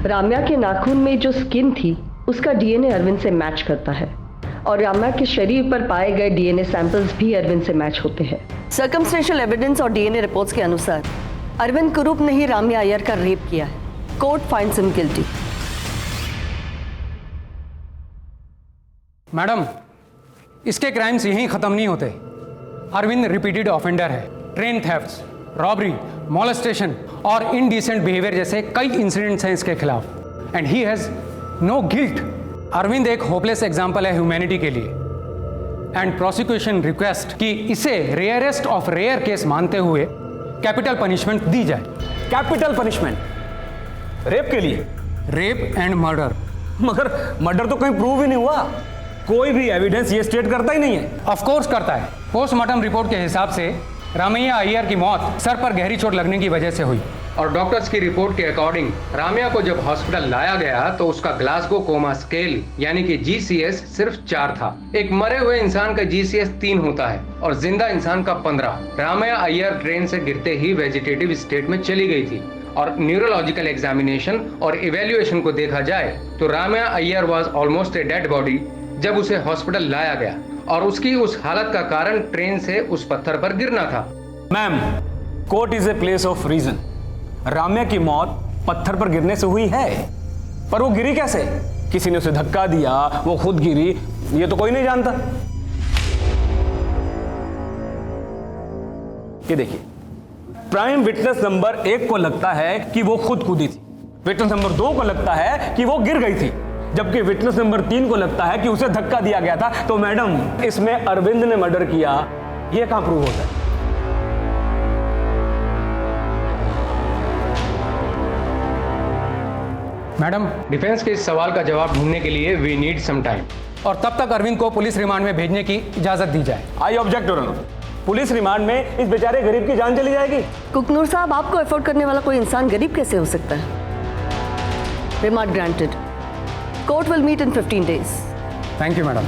राम्या के नाखून में जो स्किन थी उसका डीएनए अरविंद से मैच करता है और राम्या के शरीर पर पाए गए डीएनए सैंपल्स भी अरविंद से मैच होते हैं। सर्कमस्टेंशियल एविडेंस और डीएनए रिपोर्ट्स के अनुसार अरविंद कुरूप ने ही राम्या अय्यर का रेप किया है। Court finds him guilty. Madam, इसके क्राइम्स यहीं खत्म नहीं होते। अरविंद रिपीटेड ऑफेंडर है। ट्रेन थेफ्ट्स, रॉबरी, मॉलेस्टेशन और इनडिसेंट बिहेवियर जैसे कई इंसिडेंट्स हैं इसके खिलाफ and he has no guilt. Arvind एक होपलेस एग्जाम्पल है ह्यूमैनिटी के लिए एंड प्रोसिक्यूशन रिक्वेस्ट कि इसे रेयरेस्ट ऑफ रेयर केस मानते हुए कैपिटल पनिशमेंट दी जाए। कैपिटल पनिशमेंट रेप के लिए? Rape and murder. मगर मर्डर तो कहीं प्रूव ही नहीं हुआ। कोई भी एविडेंस ये स्टेट करता ही नहीं है। ऑफ कोर्स करता है। पोस्टमार्टम रिपोर्ट के हिसाब से रामैया अय्यर की मौत सर पर गहरी चोट लगने की वजह से हुई और डॉक्टर्स की रिपोर्ट के अकॉर्डिंग राम्या को जब हॉस्पिटल लाया गया तो उसका ग्लासगो कोमा स्केल यानी कि GCS सिर्फ 4 था। एक मरे हुए इंसान का GCS 3 होता है और जिंदा इंसान का 15। राम्या अय्यर ट्रेन से गिरते ही वेजिटेटिव स्टेट में चली गई थी और न्यूरोलॉजिकल एग्जामिनेशन और इवेल्युएशन को देखा जाए तो Ramya Iyer was almost a dead body जब उसे हॉस्पिटल लाया गया और उसकी उस हालत का कारण ट्रेन से उस पत्थर पर गिरना था। Ma'am, court is a place of reason. Ramya की मौत पत्थर पर गिरने से हुई है, पर वो गिरी कैसे? किसी ने उसे धक्का दिया, वो खुद गिरी, ये तो कोई नहीं जानता। ये देखिए, प्राइम विटनेस नंबर 1 को लगता है कि वो खुद कूदी थी, विटनेस नंबर 2 को लगता है कि वो गिर गई थी, जबकि विटनेस नंबर 3 को लगता है कि उसे धक्का दिया गया था। तो मैडम, इसमें अरविंद ने मर्डर किया, ये कहां प्रूव होता है? मैडम, डिफेंस के इस सवाल का जवाब ढूंढने के लिए वी नीड सम टाइम और तब तक अरविंद को पुलिस रिमांड में भेजने की इजाजत दी जाए। I object your honour. Police remand में इस बेचारे गरीब की जान चली जाएगी। कुकनूर साहब, आपको अफोर्ड करने वाला कोई इंसान गरीब कैसे हो सकता है? Remand granted. Court will meet in 15 days। Thank you madam.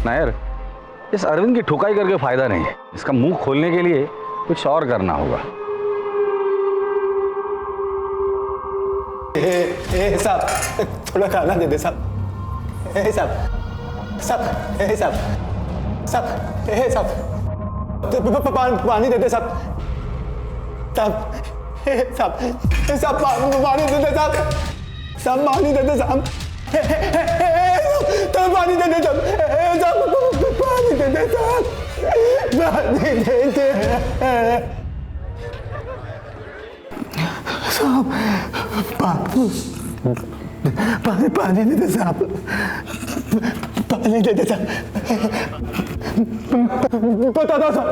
Nair, इस अरविंद की ठुकाई करके फायदा नहीं है। इसका मुंह खोलने के लिए कुछ और करना होगा। साहब, थोड़ा खाना दे दे साहब। साहब साहब साहब साहब साहब पानी दे दे साहब। साहब साहब पानी दे दे साहब। साहब पानी दे दे साहब। तो पानी दे दे साहब। पानी दे दे साहब। पानी दे दे साहब। पानी दे दे साहब। पानी दे दे साहब। बता दो साहब,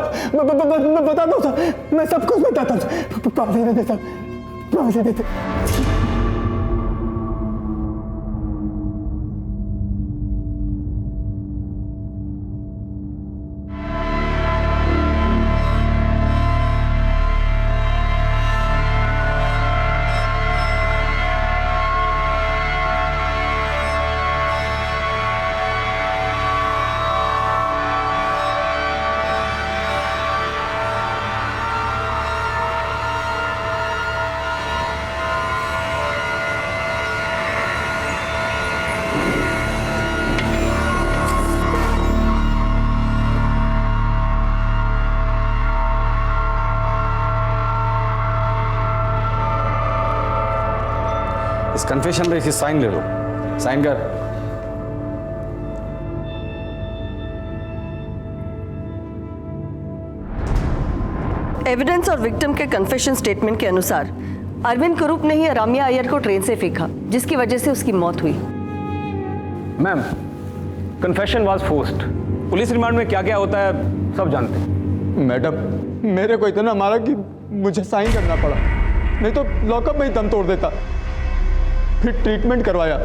बता दो साहब, मैं सब कुछ बताता हूँ। पानी दे दे साहब, पानी दे दे। इस कन्फेशन पे इसकी साइन ले लो। साइन कर। एविडेंस और विक्टिम के कन्फेशन स्टेटमेंट के अनुसार अरविंद कुरूप ने ही राम्या अय्यर को ट्रेन से फेंका, जिसकी वजह से उसकी मौत हुई। Ma'am, confession was forced. Police remand में क्या क्या होता है सब जानते हैं। मैडम, मेरे को इतना मारा कि मुझे साइन करना पड़ा, नहीं तो लॉकअप में ही दम तोड़ देता। फिर ट्रीटमेंट करवाया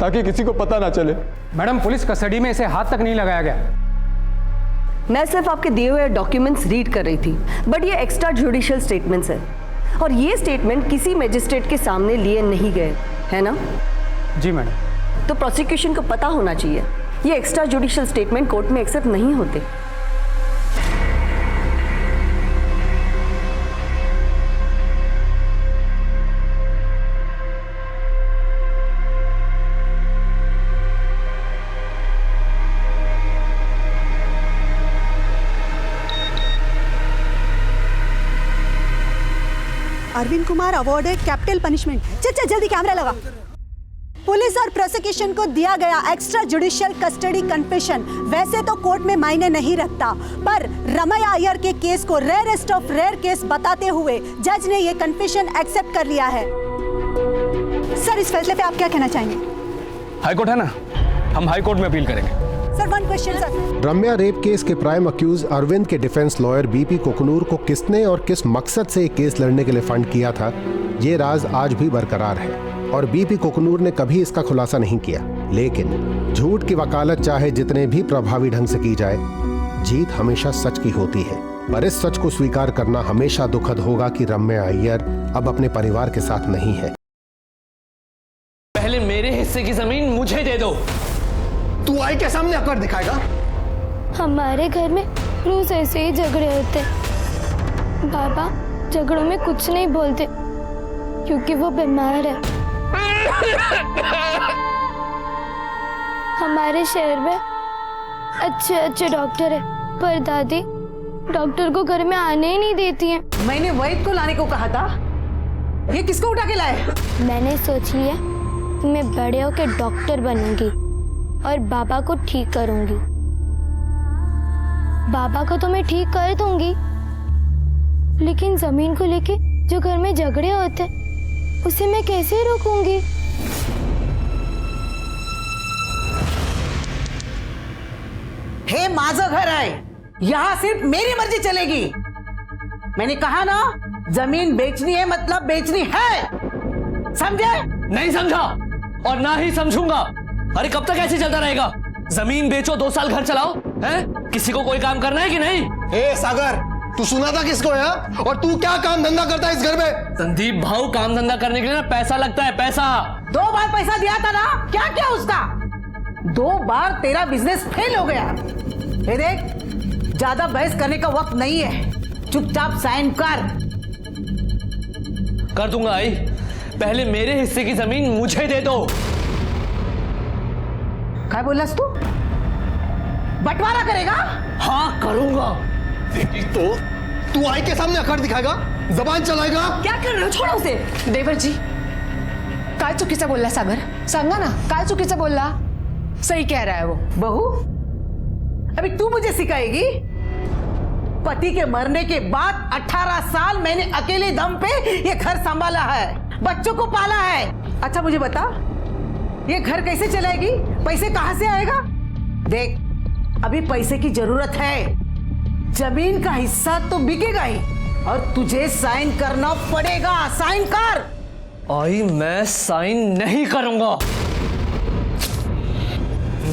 ताकि किसी को पता ना चले। मैडम, पुलिस कस्टडी में इसे हाथ तक नहीं लगाया गया। मैं सिर्फ आपके दिए हुए डॉक्यूमेंट्स रीड कर रही थी, बट ये एक्स्ट्रा जुडिशियल स्टेटमेंट्स है और ये स्टेटमेंट किसी मजिस्ट्रेट के सामने लिए नहीं गए, है ना? जी मैडम। तो प्रोसिक्यूशन को पता होना चाहिए ये एक्स्ट्रा जुडिशियल स्टेटमेंट कोर्ट में एक्सेप्ट नहीं होते। Arvind Kumar awarded capital punishment. चल जल्दी कैमरा लगा। पुलिस और प्रोसिक्यूशन को दिया गया एक्स्ट्रा जुडिशियल कस्टडी कन्फेशन वैसे तो कोर्ट में मायने नहीं रखता, पर रमैया अय्यर के केस को रेयरेस्ट ऑफ रेयर केस बताते हुए जज ने ये कन्फेशन एक्सेप्ट कर लिया है। सर, इस फैसले पे आप क्या कहना चाहेंगे? हाईकोर्ट है ना, हम हाईकोर्ट में अपील करेंगे। Sir, one question sir. Ramya rape case के प्राइम अक्यूज अरविंद के डिफेंस लॉयर बीपी कोकनूर को किसने और किस मकसद से केस लड़ने के लिए फंड किया था, ये राज आज भी बरकरार है और बीपी कोकनूर ने कभी इसका खुलासा नहीं किया। लेकिन झूठ की वकालत चाहे जितने भी प्रभावी ढंग से की जाए, जीत हमेशा सच की होती है। पर इस सच को स्वीकार करना हमेशा दुखद होगा कि रम्या अय्यर अब अपने परिवार के साथ नहीं है। पहले मेरे हिस्से की जमीन मुझे दे दो। तू आई के सामने अकड़ दिखाएगा? हमारे घर में रोज ऐसे ही झगड़े होते। बाबा झगड़ों में कुछ नहीं बोलते क्योंकि वो बीमार है। हमारे शहर में अच्छे अच्छे डॉक्टर है, पर दादी डॉक्टर को घर में आने ही नहीं देती हैं। मैंने वैद को लाने को कहा था, ये किसको उठा के लाए? मैंने सोच लिया कि मैं बड़े होकर डॉक्टर बनूंगी और बाबा को ठीक करूंगी। बाबा को तो मैं ठीक कर दूंगी, लेकिन जमीन को लेके जो घर में झगड़े होते उसे मैं कैसे रोकूंगी? हे, माझं घर है, यहाँ सिर्फ मेरी मर्जी चलेगी। मैंने कहा ना, जमीन बेचनी है मतलब बेचनी है, समझे? नहीं समझा और ना ही समझूंगा। अरे कब तक ऐसे चलता रहेगा? जमीन बेचो, 2 साल घर चलाओ, हैं? किसी को कोई काम करना है कि नहीं? ए सागर, तू सुना था किसको है? और तू क्या काम धंधा करता है इस घर में? संदीप भाऊ, काम धंधा करने के लिए ना पैसा लगता है, पैसा। 2 बार पैसा दिया था ना, क्या क्या उसका? 2 बार तेरा बिजनेस फेल हो गया। ये देख, ज्यादा बहस करने का वक्त नहीं है, चुपचाप साइन कर दूंगा आई। पहले मेरे हिस्से की जमीन मुझे दे दो। क्या बोला तू? बंटवारा करेगा? हाँ करूंगा। तो तू आई के सामने अकड़ दिखाएगा, जबान चलाएगा? क्या कर रहे हो? छोड़ो उसे। देवर जी, काय चुकीचं बोलला सागर? सांगा ना, काय चुकीचं बोलला? सही कह रहा है वो। बहू, अभी तू मुझे सिखाएगी? पति के मरने के बाद 18 साल मैंने अकेले दम पे ये घर संभाला है, बच्चों को पाला है। अच्छा मुझे बता, ये घर कैसे चलाएगी? पैसे कहां से आएगा? देख, अभी पैसे की जरूरत है, जमीन का हिस्सा तो बिकेगा ही और तुझे साइन करना पड़ेगा। साइन कर। आई, मैं साइन नहीं करूंगा,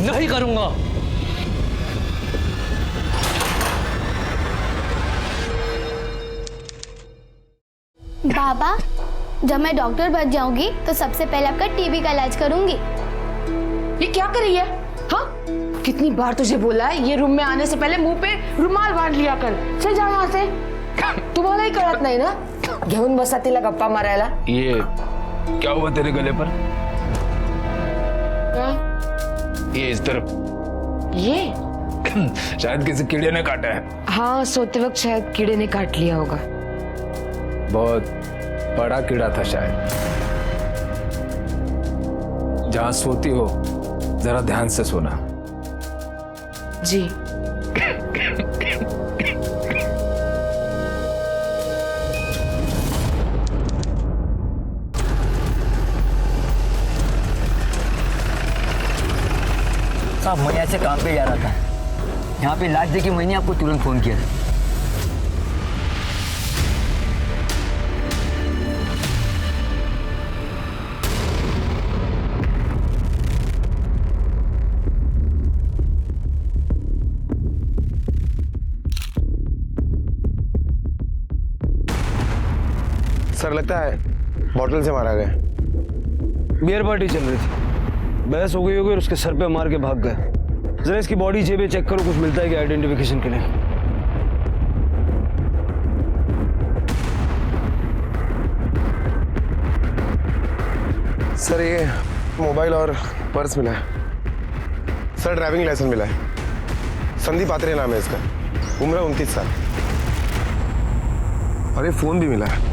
नहीं करूंगा। बाबा, जब मैं डॉक्टर बन जाऊंगी तो सबसे पहले आपका टीबी का इलाज करूंगी। ये क्या कर रही है? हाँ, कितनी बार तुझे बोला है ये रूम में आने से पहले मुंह पे रुमाल बांध लिया कर। चल जा यहाँ से। तुम्हाला ही कळत नाही ना, घेऊन बसा तिला गप्पा मारायला। ये क्या हुआ तेरे गले पर? ये इस तरफ। ये शायद किसी कीड़े ने काटा है। हाँ, सोते वक्त शायद कीड़े ने काट लिया होगा। बहुत बड़ा कीड़ा था शायद। जहां सोती हो जरा ध्यान से सोना। जी। साहब मैं यहाँ से काम पे जा रहा था, यहाँ पे लाश देखी मैंने आपको तुरंत फ़ोन किया। सर लगता है बॉटल से मारा गया। बियर पार्टी चल रही थी, बहस हो गई होगी और उसके सर पे मार के भाग गए। जरा इसकी बॉडी जेबें चेक करो, कुछ मिलता है क्या आइडेंटिफिकेशन के लिए। सर ये मोबाइल और पर्स मिला है। सर ड्राइविंग लाइसेंस मिला है। संदीप आत्रेय नाम है इसका, उम्र 29 साल। और ये फोन भी मिला है।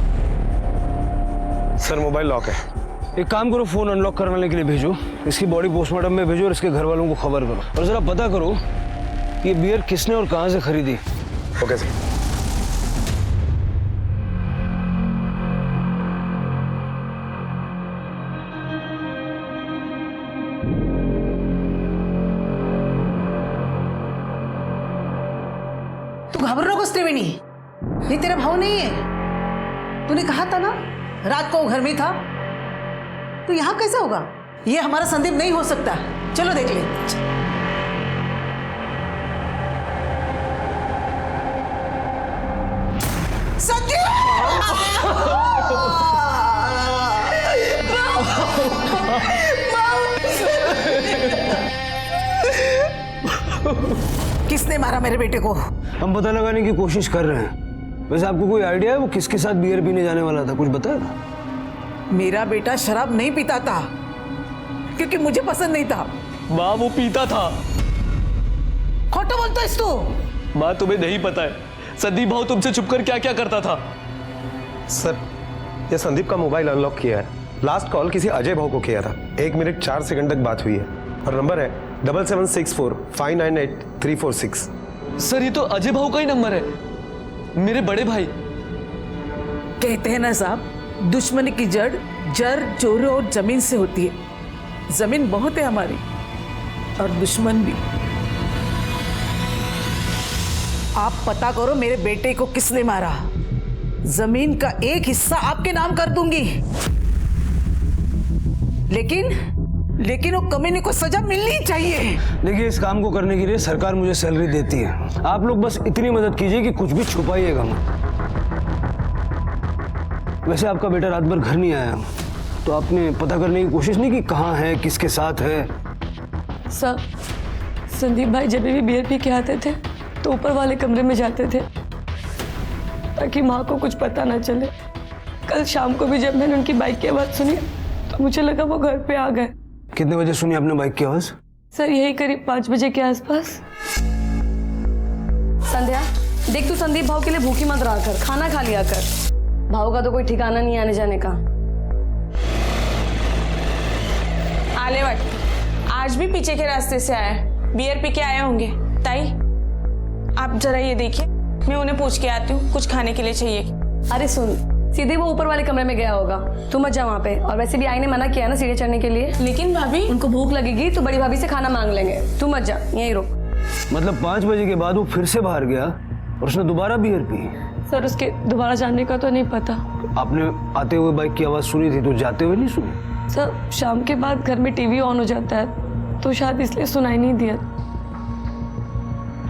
सर मोबाइल लॉक है। एक काम करो, फोन अनलॉक करवाने के लिए भेजो, इसकी बॉडी पोस्टमार्टम में भेजो और इसके घर वालों को खबर करो और जरा पता करो कि ये बियर किसने और कहां से खरीदी। Okay sir. तू घबरा कुछ त्रिवेणी, ये तेरा भाव नहीं है। तूने कहा था ना रात को वो घर में था, तो यहाँ कैसे होगा? ये हमारा संदीप नहीं हो सकता। चलो देख ले। किसने मारा मेरे बेटे को? हम पता लगाने की कोशिश कर रहे हैं। वैसे आपको कोई आइडिया है वो किसके साथ बियर पीने जाने वाला था? कुछ बताया? मेरा बेटा शराब नहीं पीता था क्योंकि मुझे पसंद नहीं था। माँ वो पीता था। खोटो बोलता है तू। माँ तुम्हें नहीं पता है संदीप भाऊ तुमसे छुपकर क्या क्या करता था। सर ये संदीप का मोबाइल अनलॉक किया है। लास्ट कॉल किसी अजय भाऊ को किया था। 1 मिनट 4 सेकंड तक बात हुई है और नंबर है 7764 598 346। सर ये तो अजय भाऊ का ही नंबर है, मेरे बड़े भाई। कहते हैं ना साहब, दुश्मनी की जड़ चोरी और जमीन से होती है। जमीन बहुत है हमारी और दुश्मन भी। आप पता करो मेरे बेटे को किसने मारा। जमीन का एक हिस्सा आपके नाम कर दूंगी, लेकिन वो कमीने को सजा मिलनी चाहिए। देखिए इस काम को करने के लिए सरकार मुझे सैलरी देती है। आप लोग बस इतनी मदद कीजिए कि कुछ भी छुपाइएगा मत। वैसे आपका बेटा रात भर घर नहीं आया, तो आपने पता करने की कोशिश नहीं की कहाँ है, किसके साथ है? सर संदीप भाई जब भी बियर पी के आते थे तो ऊपर वाले कमरे में जाते थे ताकि माँ को कुछ पता ना चले। कल शाम को भी जब मैंने उनकी बाइक की आवाज़ सुनी तो मुझे लगा वो घर पे आ गए। कितने बजे सुनी आपने बाइक की आवाज़? सर यही करीब 5 बजे के आसपास। संध्या देख, तू संदीप भाव के लिए भूखी मत रहा कर, खाना खा लिया कर। भाव का तो कोई ठिकाना नहीं आने जाने का। आलेवट आज भी पीछे के रास्ते से आया, बियर पी के आए होंगे। ताई आप जरा ये देखिए, मैं उन्हें पूछ के आती हूँ कुछ खाने के लिए चाहिए। अरे सुन, सीधे वो ऊपर वाले कमरे में गया होगा, तू मत जा वहाँ पे। और वैसे भी आई ने मना किया ना सीढ़ी चढ़ने के लिए। लेकिन भाभी उनको भूख लगेगी तो बड़ी भाभी से खाना मांग लेंगे, तू मत जा, यहीं रुक। मतलब 5 बजे के बाद वो फिर से बाहर गया और उसने दोबारा बियर पी? सर उसके दोबारा जाने का तो नहीं पता। आपने आते हुए बाइक की आवाज़ सुनी थी तो जाते हुए नहीं सुनी? सर शाम के बाद घर में टीवी ऑन हो जाता है तो शायद इसलिए सुनाई नहीं दिया।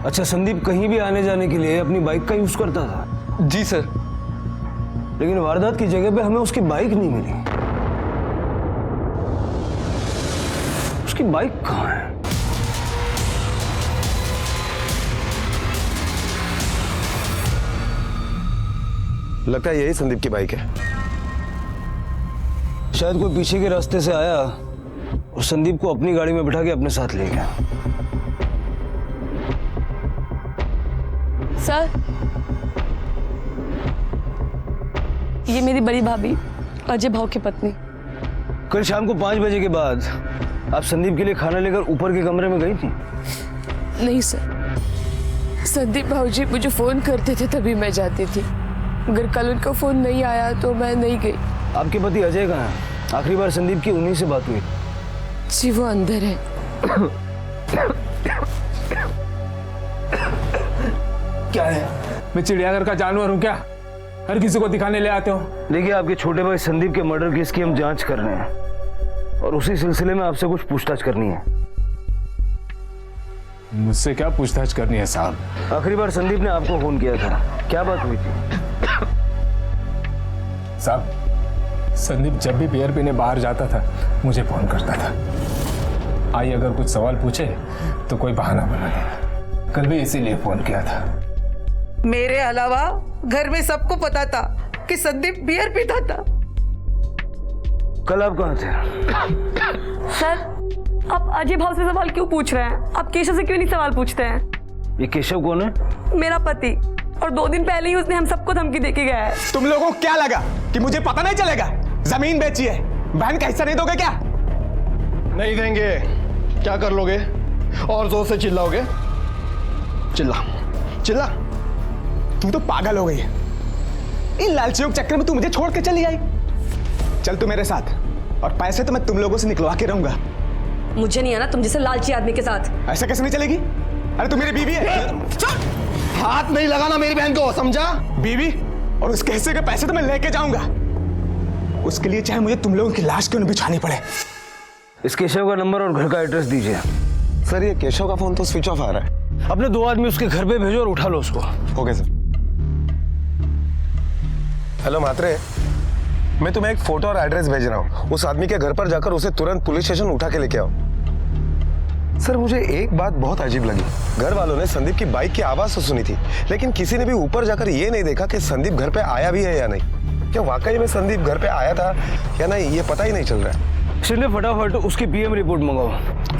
अच्छा, संदीप कहीं भी आने जाने के लिए अपनी बाइक का यूज करता था? जी सर। लेकिन वारदात की जगह पे हमें उसकी बाइक नहीं मिली। उसकी बाइक कहाँ है? लगता है यही संदीप की बाइक है। शायद कोई पीछे के रास्ते से आया और संदीप को अपनी गाड़ी में बिठा के अपने साथ ले गया। सर ये मेरी बड़ी भाभी अजय भाव की पत्नी। कल शाम को 5 बजे के बाद आप संदीप के लिए खाना लेकर ऊपर के कमरे में गई थी? नहीं सर, संदीप भाऊजी मुझे फोन करते थे तभी मैं जाती थी। अगर कल उनका फोन नहीं आया तो मैं नहीं गई। आपके पति अजय कहाँ है? आखिरी बार संदीप की उन्हीं से बात हुई। जी वो अंदर है। क्या है? मैं चिड़ियाघर का जानवर हूँ क्या? हर किसी को दिखाने ले आते हो? देखिए, आपके छोटे भाई संदीप के मर्डर केस की हम जांच कर रहे हैं और उसी सिलसिले में आपसे कुछ पूछताछ करनी है। मुझसे क्या पूछताछ करनी है साहब? आखिरी बार संदीप ने आपको फोन किया था, क्या बात हुई थी? साहब, संदीप जब भी बियर पीने बाहर जाता था मुझे फोन करता था। आई अगर कुछ सवाल पूछे तो कोई बहाना बना देगा। कल भी इसीलिए फोन किया था। मेरे अलावा घर में सबको पता था कि संदीप बियर पीता था। कल आप कहाँ थे? सर, आप अजय भाव से सवाल क्यों पूछ रहे हैं? आप केशव से क्यों नहीं सवाल पूछते हैं? ये केशव कौन है? मेरा पति, और 2 दिन पहले ही उसने हम सबको धमकी देके गया है। तुम लोगों को क्या लगा कि मुझे पता नहीं चलेगा? जमीन बेची है, बहन का हिस्सा नहीं दोगे क्या? नहीं देंगे। क्या कर लोगे? और जोर से चिल्लाओगे? चिल्ला चिल्ला। तुम तो पागल हो गई है। इन लालचियों के चक्कर में तू मुझे छोड़ के चली आई। चल तू मेरे साथ, और पैसे तो मैं तुम लोगों से निकलवा के रहूंगा। मुझे नहीं आना तुम जैसे लालची आदमी के साथ। ऐसा कैसे नहीं चलेगी? अरे तू मेरी बीवी है। हाथ नहीं लगाना मेरी बहन को, समझा? बीवी और उसके हिस्से के पैसे तो मैं लेके जाऊंगा। उसके लिए चाहे मुझे तुम लोगों की लाश क्यों न बिछानी पड़े। इस केशव का नंबर और घर का एड्रेस दीजिए। सर, ये केशव का फोन तो स्विच ऑफ आ रहा है। अपने 2 आदमी उसके घर पे भेजो और उठा लो उसको। Okay sir. हेलो मात्रे, मैं तुम्हें एक फोटो और एड्रेस भेज रहा हूँ। उस आदमी के घर पर जाकर उसे तुरंत पुलिस स्टेशन उठा के लेके आओ। सर, मुझे एक बात बहुत अजीब लगी। घर वालों ने संदीप की बाइक की आवाज तो सुनी थी, लेकिन किसी ने भी ऊपर जाकर ये नहीं देखा कि संदीप घर पे आया भी है या नहीं। क्या वाकई में संदीप घर पे आया था या नहीं, ये पता ही नहीं चल रहा है। शिंदे, फटाफट उसकी पीएम रिपोर्ट मंगाओ।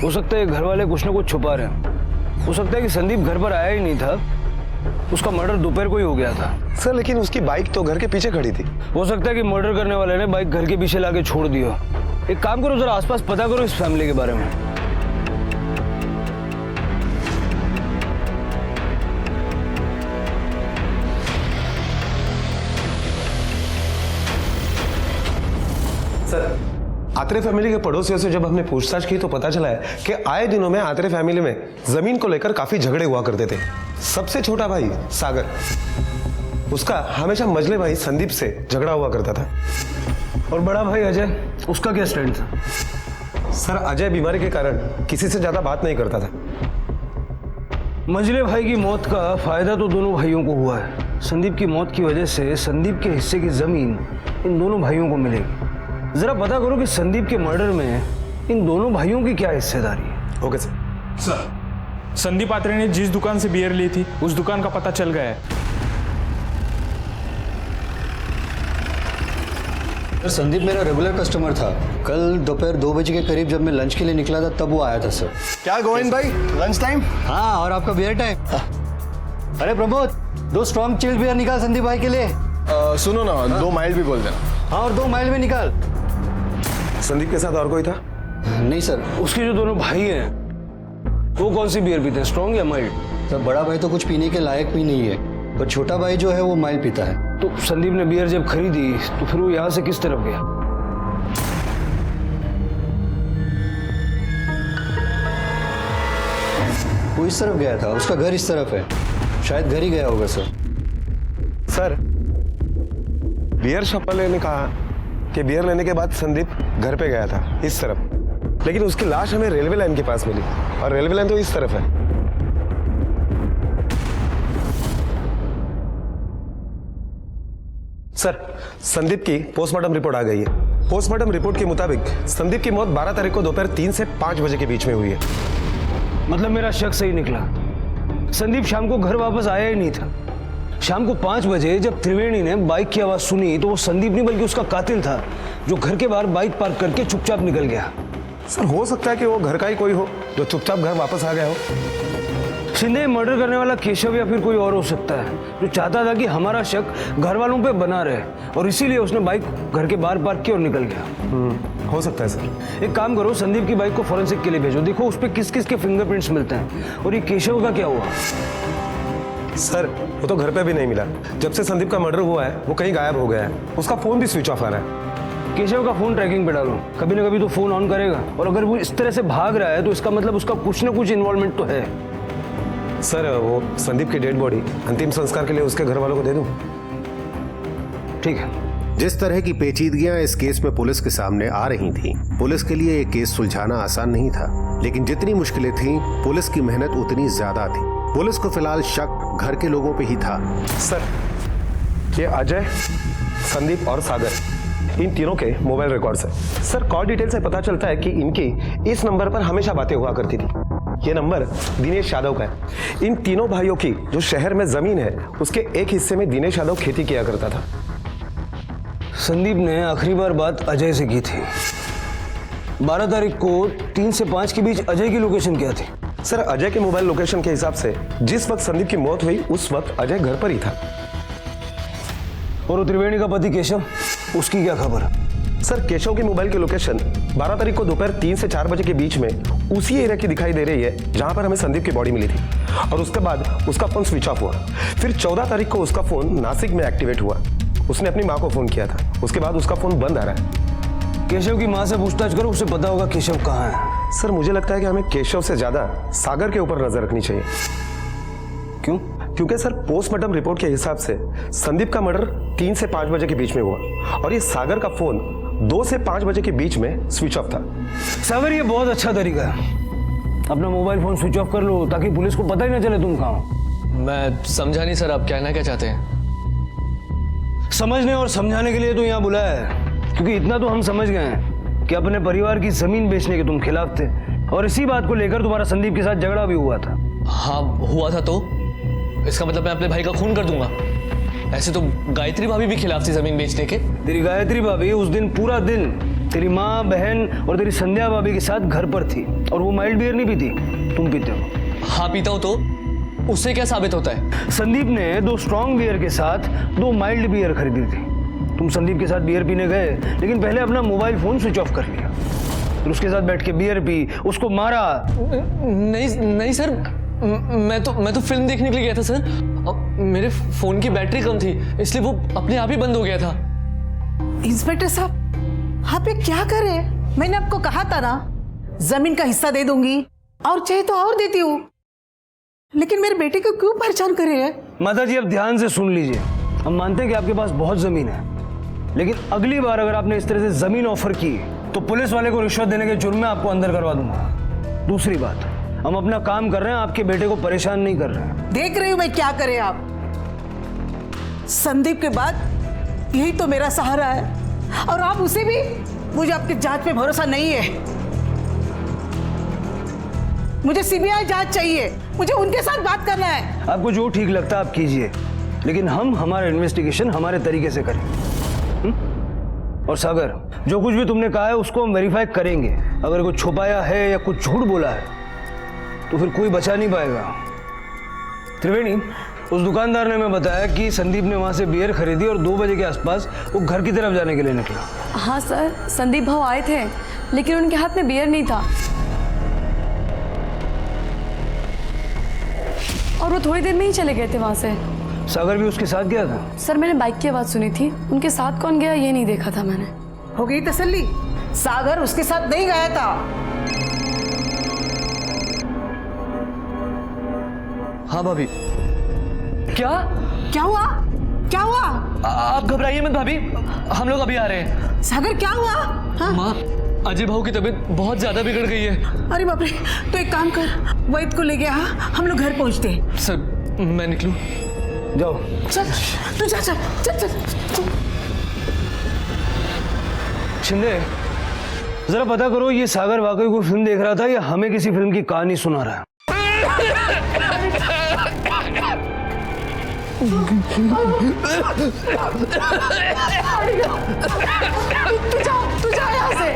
हो सकता है घर वाले कुछ न कुछ छुपा रहे हैं। हो सकता है कि संदीप घर पर आया ही नहीं था, उसका मर्डर दोपहर को ही हो गया था। सर, लेकिन उसकी बाइक तो घर के पीछे खड़ी थी। हो सकता है कि मर्डर करने वाले ने बाइक घर के पीछे लाके छोड़ दिया। एक काम करो, जरा आसपास पता करो इस फैमिली के बारे में। सर, आत्रे फैमिली के पड़ोसियों से जब हमने पूछताछ की तो पता चला है कि आए दिनों में आत्रे फैमिली में जमीन को लेकर काफी झगड़े हुआ करते थे। सबसे छोटा भाई सागर, उसका हमेशा मजले भाई संदीप से झगड़ा हुआ करता था। और बड़ा भाई अजय, उसका क्या स्टैंड था? सर, अजय बीमारी के कारण किसी से ज्यादा बात नहीं करता था। मजले भाई की मौत का फायदा तो दोनों भाइयों को हुआ है। संदीप की मौत की वजह से संदीप के हिस्से की जमीन इन दोनों भाइयों को मिलेगी। जरा पता करो कि संदीप के मर्डर में इन दोनों भाइयों की क्या हिस्सेदारी है। Okay sir. Sir, Sandeep Atre ने जिस दुकान से बियर ली थी उस दुकान का पता चल गया है। सर, संदीप मेरा रेगुलर कस्टमर था। कल दोपहर 2 बजे के करीब जब मैं लंच के लिए निकला था तब वो आया था सर। क्या गोविंद भाई, लंच टाइम? हाँ, और आपका बियर टाइम। अरे प्रमोद, 2 स्ट्रॉन्ग चिल्ड बियर निकाल संदीप भाई के लिए। सुनो ना, 2 माइल्ड भी बोल देना। हाँ, और 2 माइल्ड में निकाल। संदीप के साथ और कोई था? नहीं सर। उसके जो दोनों भाई हैं वो कौन सी बियर पीते हैं, स्ट्रॉन्ग या माइल्ड? सर, बड़ा भाई तो कुछ पीने के लायक भी नहीं है, पर छोटा भाई जो है वो माइल्ड पीता है। तो संदीप ने बियर जब खरीदी तो फिर वो यहाँ से किस तरफ गया? वो इस तरफ गया था, उसका घर इस तरफ है, शायद घर ही गया होगा सर। सर, बियर शॉप वाले ने कहा कि बियर लेने के बाद संदीप घर पे गया था इस तरफ, लेकिन उसकी लाश हमें रेलवे लाइन के पास मिली और रेलवे लाइन तो इस तरफ है। सर, संदीप की पोस्टमार्टम रिपोर्ट आ गई है। पोस्टमार्टम रिपोर्ट के मुताबिक संदीप की मौत 12 तारीख को दोपहर 3 से 5 बजे के बीच में हुई है। मतलब मेरा शक सही निकला, संदीप शाम को घर वापस आया ही नहीं था। शाम को 5 बजे जब त्रिवेणी ने बाइक की आवाज सुनी तो वो संदीप नहीं बल्कि उसका कातिल था जो घर के बाहर बाइक पार्क करके चुपचाप निकल गया। सर, हो सकता है कि वो घर का ही कोई हो जो चुपचाप घर वापस आ गया हो। शिंदे, मर्डर करने वाला केशव या फिर कोई और हो सकता है जो चाहता था कि हमारा शक घर वालों पे बना रहे और इसीलिए उसने बाइक घर के बाहर पार्क की और निकल गया। हो सकता है सर। एक काम करो, संदीप की बाइक को फॉरेंसिक के लिए भेजो, देखो उस पर किस किस के फिंगरप्रिंट्स मिलते हैं। और ये केशव का क्या हुआ? सर, वो तो घर पे भी नहीं मिला। जब से संदीप का मर्डर हुआ है वो कहीं गायब हो गया है। उसका फोन भी स्विच ऑफ आ रहा है। केशव का फोन ट्रैकिंग पे डालो, कभी ना कभी तो फोन ऑन करेगा। और अगर वो इस तरह से भाग रहा है तो इसका मतलब उसका कुछ ना कुछ इन्वॉल्वमेंट तो है। सर वो संदीप की डेड बॉडी अंतिम संस्कार के लिए उसके घर वालों को दे दूं? ठीक है। जिस तरह की पेचीदगियां इस केस में पुलिस के सामने आ रही थीं, पुलिस के लिए ये केस सुलझाना आसान नहीं था, लेकिन जितनी मुश्किलें थीं, पुलिस की मेहनत उतनी ज्यादा थी। पुलिस को फिलहाल शक घर के लोगों पे ही था। सर ये अजय, संदीप और सागर, इन तीनों के मोबाइल रिकॉर्ड्स है। सर कॉल डिटेल से पता चलता है कि इनकी इस नंबर पर हमेशा बातें हुआ करती थी। ये नंबर दिनेश यादव का है। इन तीनों भाइयों की जो शहर में जमीन है, उसके एक हिस्से में दिनेश यादव खेती किया करता था। संदीप ने आखिरी बार बात अजय से की थी। 12 तारीख को 3 से 5 के बीच अजय की लोकेशन क्या थी? सर अजय के मोबाइल लोकेशन के हिसाब से जिस वक्त संदीप की मौत हुई उस वक्त अजय घर पर ही था। और वो त्रिवेणी का पति केशव, उसकी क्या खबर? सर केशव की मोबाइल की लोकेशन 12 तारीख को दोपहर 3 से 4 बजे के बीच में उसी एरिया की दिखाई दे रही है जहां पर हमें संदीप की बॉडी मिली थी। और उसके बाद उसका फोन स्विच ऑफ हुआ। फिर 14 तारीख को उसका फोन नासिक में एक्टिवेट हुआ। उसने अपनी माँ को फोन किया था, उसके बाद उसका फोन बंद आ रहा है। केशव की माँ से पूछताछ करो, उसे पता होगा केशव कहाँ है। सर मुझे लगता है कि हमें केशव से ज्यादा सागर के ऊपर नजर रखनी चाहिए। क्यों? क्योंकि सर पोस्टमार्टम रिपोर्ट के हिसाब से संदीप का मर्डर 3 से 5 बजे के बीच में हुआ और ये सागर का फोन 2 से 5 बजे के बीच में स्विच ऑफ था। सागर ये बहुत अच्छा तरीका है, अपना मोबाइल फोन स्विच ऑफ कर लो ताकि पुलिस को पता ही ना चले तुम कहाँ हो। मैं समझा नहीं सर, आप कहना क्या चाहते हैं? समझने और समझाने के लिए तो यहाँ बुलाया है, क्योंकि इतना तो हम समझ गए हैं कि अपने परिवार की जमीन बेचने के तुम खिलाफ थे और इसी बात को लेकर तुम्हारा संदीप के साथ झगड़ा भी हुआ था। हाँ हुआ था, तो इसका मतलब मैं अपने भाई का खून कर दूंगा? ऐसे तो गायत्री भाभी भी खिलाफ थी जमीन बेचने के। तेरी गायत्री भाभी उस दिन पूरा दिन तेरी माँ, बहन और तेरी संध्या भाभी के साथ घर पर थी और वो माइल्ड बियर नहीं पीती, तुम पीते हो। हाँ पीता हूँ, तो उससे क्या साबित होता है? संदीप ने 2 स्ट्रॉन्ग बियर के साथ 2 माइल्ड बियर खरीदी थी। तुम संदीप के साथ बियर पीने गए, लेकिन पहले अपना मोबाइल फोन स्विच ऑफ कर लिया, फिर उसके साथ बैठ के बियर पी, उसको मारा। नहीं सर, मैं तो फिल्म देखने के लिए गया था सर। मेरे फोन की बैटरी कम थी, इसलिए वो अपने आप ही बंद हो गया था। इंस्पेक्टर साहब, आप ये क्या कर रहे हैं? मैंने आपको कहा था ना, जमीन का हिस्सा दे दूंगी और चाहे तो और देती हूँ, लेकिन मेरे बेटे को क्यों परेशान कर रहे हैं? माता जी अब ध्यान से सुन लीजिए, हम मानते हैं कि आपके पास बहुत जमीन है, लेकिन अगली बार अगर आपने इस तरह से जमीन ऑफर की तो पुलिस वाले को रिश्वत देने के जुर्म में आपको अंदर करवा दूंगा। दूसरी बात, हम अपना काम कर रहे हैं, आपके बेटे को परेशान नहीं कर रहे हैं। देख रही हूं मैं क्या करे आप। संदीप के बाद यही तो मेरा सहारा है और आप उसे भी। मुझे आपकी जांच पे भरोसा नहीं है, मुझे सीबीआई जांच चाहिए, मुझे उनके साथ बात करना है। आपको जो ठीक लगता है आप कीजिए, लेकिन हम हमारा इन्वेस्टिगेशन हमारे तरीके से करें। और सागर, जो कुछ भी तुमने कहा है उसको हम वेरीफाई करेंगे। अगर कुछ छुपाया है या कुछ झूठ बोला है तो फिर कोई बचा नहीं पाएगा। त्रिवेणी, उस दुकानदार ने हमें बताया कि संदीप ने वहां से बियर खरीदी और 2 बजे के आसपास वो घर की तरफ जाने के लिए निकला। हाँ सर, संदीप भाव आए थे, लेकिन उनके हाथ में बियर नहीं था और वो थोड़ी देर में ही चले गए थे वहां से। सागर भी उसके साथ गया था? सर मैंने बाइक की आवाज सुनी थी, उनके साथ कौन गया ये नहीं देखा था मैंने। हो गई तसल्ली? सागर उसके साथ नहीं गया था। हाँ भाभी। क्या क्या हुआ? क्या हुआ? आप घबराइए मत भाभी, हम लोग अभी आ रहे हैं। सागर क्या हुआ? हाँ? माँ, अजय भाऊ की तबीयत बहुत ज्यादा बिगड़ गई है। अरे बाप रे, तो एक काम कर, वैद को ले गया, हम लोग घर पहुंचते हैं। सर मैं निकलूं? जाओ। चल तू जा, चल चल चल। शिंदे, जरा पता करो ये सागर वाकई कोई फिल्म देख रहा था या हमें किसी फिल्म की कहानी सुना रहा है। तू जा यहाँ से।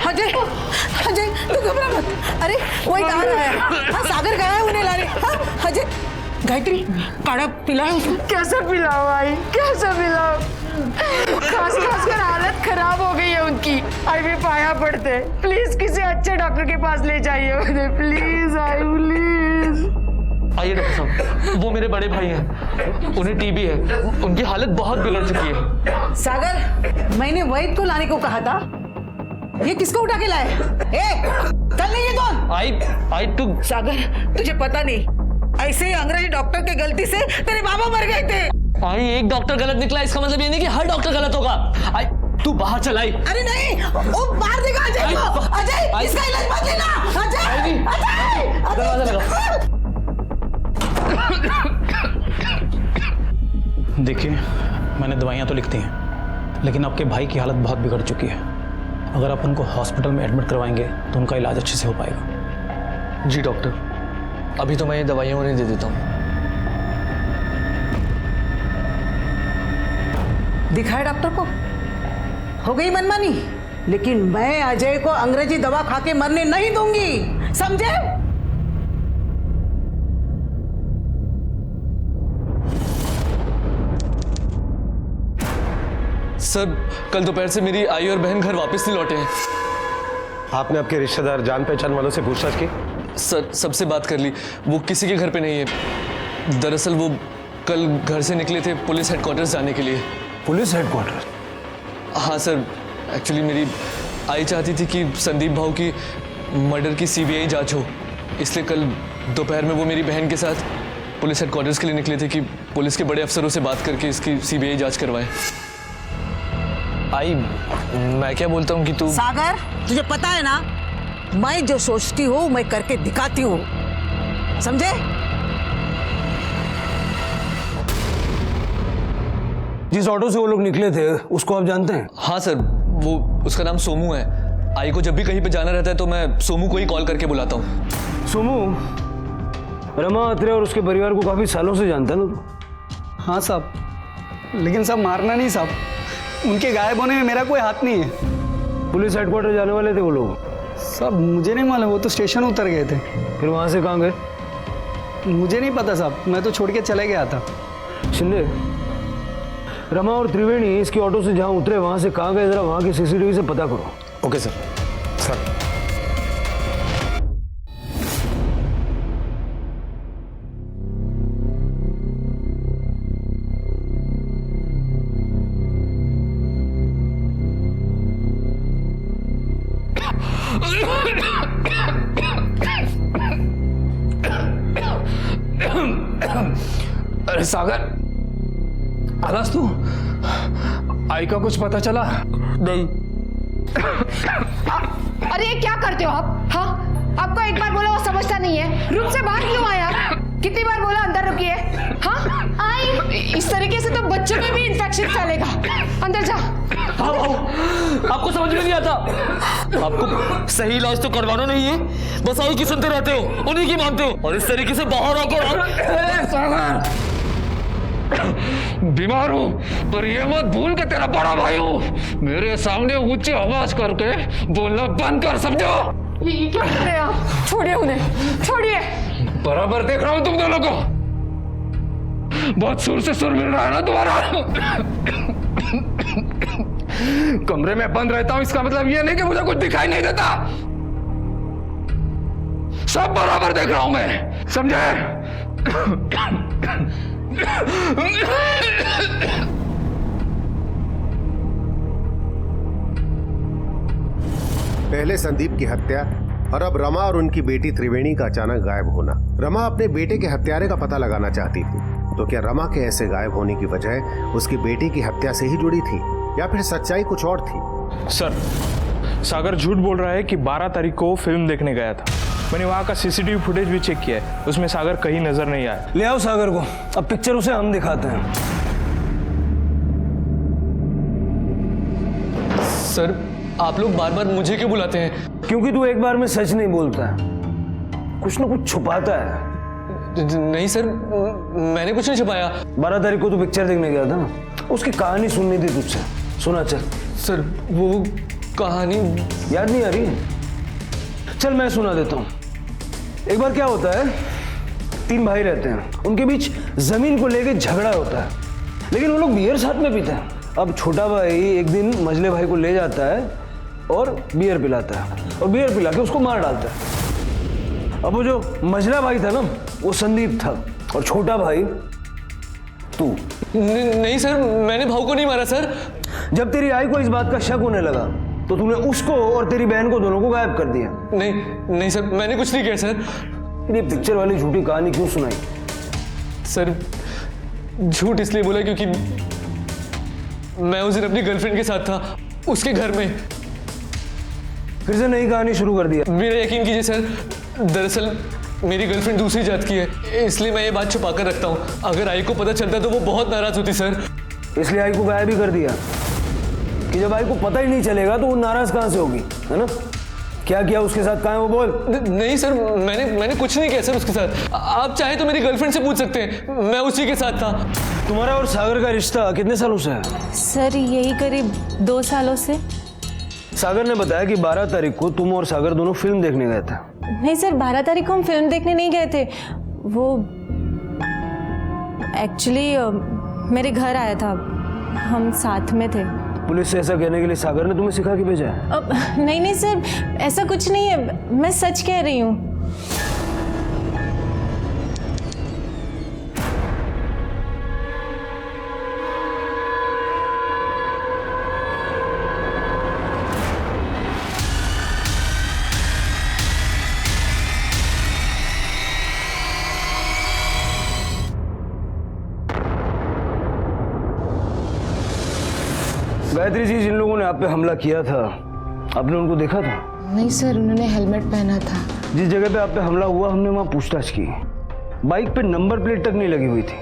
अजय, अजय तू घबरा मत। अरे वही कहाँ रहा है? हाँ सागर गया है उन्हें लाने। हाँ अजय, गायत्री काढ़ा पिलाओ उसको। कैसे पिलाओ भाई, कैसे पिलाओ? खास कर हालत खराब हो गई है उनकी। अभी पाया पड़ते, प्लीज किसी अच्छे डॉक्टर के पास ले जाइए उन्हें, प्लीज आई प्लीज। आइए डॉक्टर साहब, वो मेरे बड़े भाई हैं, उन्हें टीबी है, उनकी हालत बहुत बिगड़ चुकी है। सागर, मैंने वैद को लाने को कहा था। ये किसको उठा के लाए? चल नहीं ये कौन? आई तू सागर, तुझे पता नहीं, ऐसे ही अंग्रेजी डॉक्टर के गलती से तेरे बाबा मर गए थे। आई एक डॉक्टर गलत निकला इसका मतलब ये नहीं कि हर डॉक्टर गलत होगा। आई तू बाहर चल आई। अरे नहीं, वो मार देगा अजय को। अजय, इसका इलाज मत लेना। अजय, दरवाजा लगा। देखिए, मैंने दवाइयाँ तो लिख दी हैं, लेकिन आपके भाई की हालत बहुत बिगड़ चुकी है। अगर आप उनको हॉस्पिटल में एडमिट करवाएंगे तो उनका इलाज अच्छे से हो पाएगा। जी डॉक्टर, अभी तो मैं ये दवाइयाँ उन्हें दे देता हूँ। दिखाए डॉक्टर को, हो गई मनमानी, लेकिन मैं अजय को अंग्रेजी दवा खा के मरने नहीं दूंगी, समझे? सर, कल दोपहर से मेरी आई और बहन घर वापस नहीं लौटे हैं। आपने आपके रिश्तेदार जान पहचान वालों से पूछताछ की? सर, सबसे बात कर ली, वो किसी के घर पे नहीं है। दरअसल वो कल घर से निकले थे पुलिस हेडक्वार्टर्स जाने के लिए। Police headquarter? हाँ सर, एक्चुअली मेरी आई चाहती थी कि संदीप भाऊ की मर्डर की सीबीआई जांच हो, इसलिए कल दोपहर में वो मेरी बहन के साथ पुलिस हेडक्वार्टर्स के लिए निकले थे कि पुलिस के बड़े अफसरों से बात करके इसकी सीबीआई जांच करवाएं। आई, मैं क्या बोलता हूँ कि तू... सागर, तुझे पता है ना, मैं जो सोचती हूँ मैं करके दिखाती हूँ, समझे? जिस ऑटो से वो लोग निकले थे उसको आप जानते हैं? हाँ सर, वो उसका नाम सोमू है। आई को जब भी कहीं पे जाना रहता है तो मैं सोमू को ही कॉल करके बुलाता हूँ। सोमू रमा अत्रे और उसके परिवार को काफी सालों से जानता है ना तू? हाँ साहब, लेकिन सब मारना नहीं साहब, उनके गायब होने में मेरा कोई हाथ नहीं है। पुलिस हेडक्वार्टर जाने वाले थे वो लोग? सब मुझे नहीं मालूम, वो तो स्टेशन उतर गए थे। फिर वहां से कहाँ गए? मुझे नहीं पता साहब, मैं तो छोड़ के चले गया था। शिंदे, रमा और त्रिवेणी इसके ऑटो से जहाँ उतरे वहां से कहाँ गए, जरा वहां की सीसीटीवी से पता करो। Okay sir. सर, अरे सागर, आवाज तू? आई का कुछ पता चला? नहीं। अरे ये क्या करते हो आप? हाँ, आपको एक बार बोला वो समझता नहीं है। रूम से बाहर क्यों आया? कितनी बार बोला अंदर रुकिए? हाँ, आई इस तरीके से तो बच्चों में भी इन्फेक्शन फैलेगा। अंदर जा। आओ, आपको समझ में नहीं आता? आपको सही इलाज तो करवाना नहीं है, बस आई की सुनते रहते हो, उन्हीं की मानते हो, और इस तरीके से बाहर आकर बीमार हूँ, पर ये मत भूल के तेरा बड़ा भाई हूँ। मेरे सामने ऊंची आवाज करके बोलना बंद कर, समझो? ये क्या कर रहे हैं आप? छोड़िए उन्हें, छोड़िए। बराबर देख रहा हूँ तुम दोनों को, बहुत सुर से सुर मिल रहा है ना तुम्हारा। कमरे में बंद रहता हूँ, इसका मतलब ये नहीं कि मुझे कुछ दिखाई नहीं देता। सब बराबर देख रहा हूं मैं, समझे? पहले संदीप की हत्या और अब रमा और उनकी बेटी त्रिवेणी का अचानक गायब होना। रमा अपने बेटे के हत्यारे का पता लगाना चाहती थी, तो क्या रमा के ऐसे गायब होने की वजह उसकी बेटी की हत्या से ही जुड़ी थी या फिर सच्चाई कुछ और थी? सर, सागर झूठ बोल रहा है कि 12 तारीख को फिल्म देखने गया था। मैंने वहाँ का सीसीटीवी फुटेज भी चेक किया है, उसमें सागर कहीं नजर नहीं आया। ले आओ सागर को, अब पिक्चर उसे हम दिखाते हैं। सर, आप लोग बार बार मुझे क्यों बुलाते हैं? क्योंकि तू एक बार में सच नहीं बोलता है, कुछ ना कुछ छुपाता है। नहीं सर, मैंने कुछ नहीं छुपाया। 12 तारीख को तू पिक्चर देखने गया था ना, उसकी कहानी सुननी थी तुझसे, सुना। चल सर, वो कहानी याद नहीं आ रही? चल मैं सुना देता हूँ। एक बार क्या होता है, 3 भाई रहते हैं, उनके बीच जमीन को लेकर झगड़ा होता है, लेकिन वो लोग बियर साथ में पीते हैं। अब छोटा भाई एक दिन मझले भाई को ले जाता है और बियर पिलाता है, और बियर पिला के उसको मार डालता है। अब वो जो मझला भाई था ना, वो संदीप था, और छोटा भाई तू। नहीं सर, मैंने भाऊ को नहीं मारा सर। जब तेरी आई को इस बात का शक होने लगा तो तूने उसको और तेरी बहन को दोनों को गायब कर दिया। नहीं सर, मैंने कुछ नहीं किया सर। ये पिक्चर वाली झूठी कहानी क्यों सुनाई? सर झूठ इसलिए बोला क्योंकि मैं उस दिन अपनी गर्लफ्रेंड के साथ था, उसके घर में। फिर से नई कहानी शुरू कर दिया। मेरा यकीन कीजिए सर, दरअसल मेरी गर्लफ्रेंड दूसरी जात की है, इसलिए मैं ये बात छुपा कर रखता हूँ। अगर आई को पता चलता तो वो बहुत नाराज होती सर। इसलिए आई को गायब भी कर दिया कि जब आई को पता ही नहीं चलेगा तो वो नाराज कहाँ से होगी, है ना? क्या किया उसके साथ, कहाँ है वो बोल। नहीं सर, मैंने कुछ नहीं किया सर उसके साथ। आप चाहे तो मेरी गर्लफ्रेंड से पूछ सकते हैं, मैं उसी के साथ था। तुम्हारा और सागर का रिश्ता कितने सालों से है? सर यही करीब 2 सालों से। सागर ने बताया कि 12 तारीख को तुम और सागर दोनों फिल्म देखने गए थे। नहीं सर, 12 तारीख को हम फिल्म देखने नहीं गए थे। वो एक्चुअली मेरे घर आया था, हम साथ में थे। पुलिस से ऐसा कहने के लिए सागर ने तुम्हें सिखा के भेजा है? नहीं सर, ऐसा कुछ नहीं है, मैं सच कह रही हूँ। गायत्री जी, जिन लोगों ने आप पे हमला किया था, आपने उनको देखा था? नहीं सर, उन्होंने हेलमेट पहना था। जिस जगह पे आप पे हमला हुआ हमने वहां पूछताछ की, बाइक पे नंबर प्लेट तक नहीं लगी हुई थी।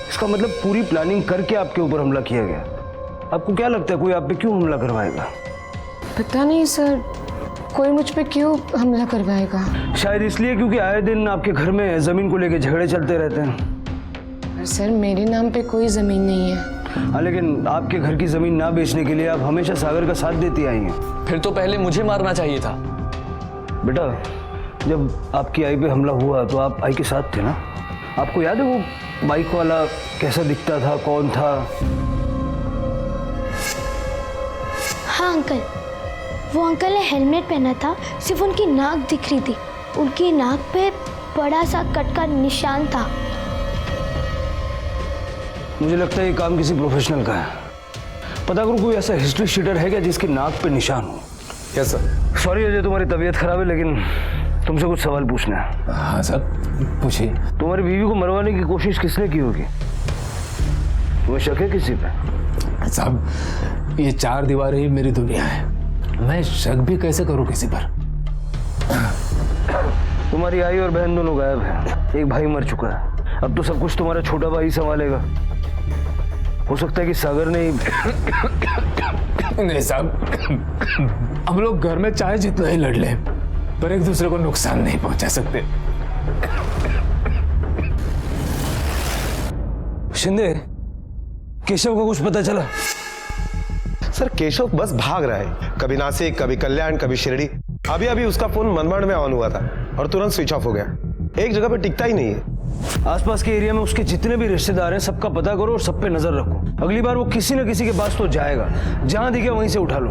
इसका मतलब पूरी प्लानिंग करके आपके ऊपर हमला किया गया। आपको क्या लगता है कोई आप पे क्यों हमला करवाएगा? पता नहीं सर, कोई मुझ पे क्यों हमला करवाएगा। शायद इसलिए क्योंकि आए दिन आपके घर में जमीन को लेके झगड़े चलते रहते हैं। पर सर मेरे नाम पे कोई जमीन नहीं है। हाँ, लेकिन आपके घर की जमीन ना बेचने के लिए आप हमेशा सागर का साथ देती आई हैं। फिर तो पहले मुझे मारना चाहिए था। बेटा, जब आपकी आई पे हमला हुआ तो आप आई के साथ थे ना? आपको याद है वो बाइक वाला कैसा दिखता था, कौन था? हाँ अंकल, वो अंकल ने हेलमेट पहना था, सिर्फ उनकी नाक दिख रही थी। उनकी नाक पे बड़ा सा कट का निशान था। मुझे लगता है ये काम किसी प्रोफेशनल का है। पता करो कोई ऐसा हिस्ट्री शीटर है क्या जिसकी नाक पे निशान हो। Yes sir. सॉरी अजय, तुम्हारी तबीयत खराब है, लेकिन तुमसे कुछ सवाल पूछना है। हाँ सर, पूछिए। तुम्हारी बीवी को मरवाने की कोशिश किसने की होगी? तुम्हें शक है किसी पे? साहब, ये 4 दीवारें ही मेरी दुनिया है, मैं शक भी कैसे करूं किसी पर। तुम्हारी आई और बहन दोनों गायब हैं, एक भाई मर चुका है। अब तो सब कुछ तुम्हारा छोटा भाई संभालेगा। हो सकता है कि सागर ने नहीं साहब, हम लोग घर में चाहे जितना ही लड़ लें, पर एक दूसरे को नुकसान नहीं पहुंचा सकते। शिंदे, केशव का कुछ पता चला? सर केशव बस भाग रहा है, कभी नासिक, कभी कल्याण, कभी शिरडी। अभी अभी उसका फोन मनमाड़ में ऑन हुआ था और तुरंत स्विच ऑफ हो गया। एक जगह पे टिकता ही नहीं है। आसपास के एरिया में उसके जितने भी रिश्तेदार हैं सबका पता करो और सब पे नजर रखो। अगली बार वो किसी न किसी के पास तो जाएगा, जहां दिखे वहीं से उठा लो।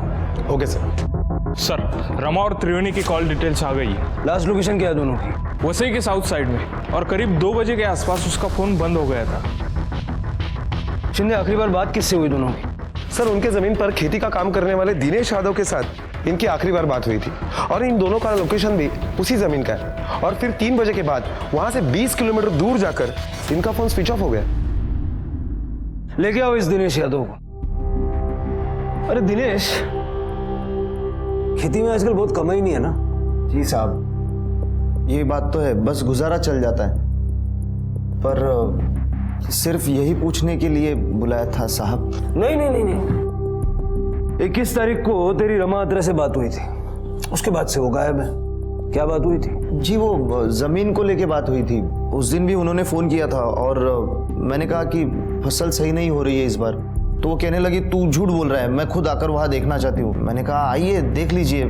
Okay sir. सर, रमा और त्रिवेणी की कॉल डिटेल्स आ गई है। लास्ट लोकेशन क्या है दोनों की? वसई के साउथ साइड में, और करीब 2 बजे के आसपास उसका फोन बंद हो गया था। शिंदे, आखिरी बार बात किससे हुई दोनों की? सर, उनके जमीन पर खेती का काम करने वाले दिनेश यादव के साथ इनकी आखिरी बार बात हुई थी, और इन दोनों का लोकेशन भी उसी जमीन का है। और फिर 3 बजे के बाद वहां से 20 किलोमीटर दूर जाकर इनका फोन स्विच ऑफ हो गया। लेके आओ इस दिनेश यादव को। अरे दिनेश, खेती में आजकल बहुत कमाई नहीं है ना? जी साहब, ये बात तो है, बस गुजारा चल जाता है। पर सिर्फ यही पूछने के लिए बुलाया था साहब। नहीं नहीं नहीं नहीं, 21 तारीख को तेरी रमा अत्रे से बात हुई थी, उसके बाद से वो गायब है। क्या बात हुई थी? जी वो जमीन को लेके बात हुई थी। उस दिन भी उन्होंने फोन किया था और मैंने कहा कि फसल सही नहीं हो रही है इस बार। तो वो कहने लगी तू झूठ बोल रहा है, मैं खुद आकर वहां देखना चाहती हूँ। मैंने कहा आइए देख लीजिए।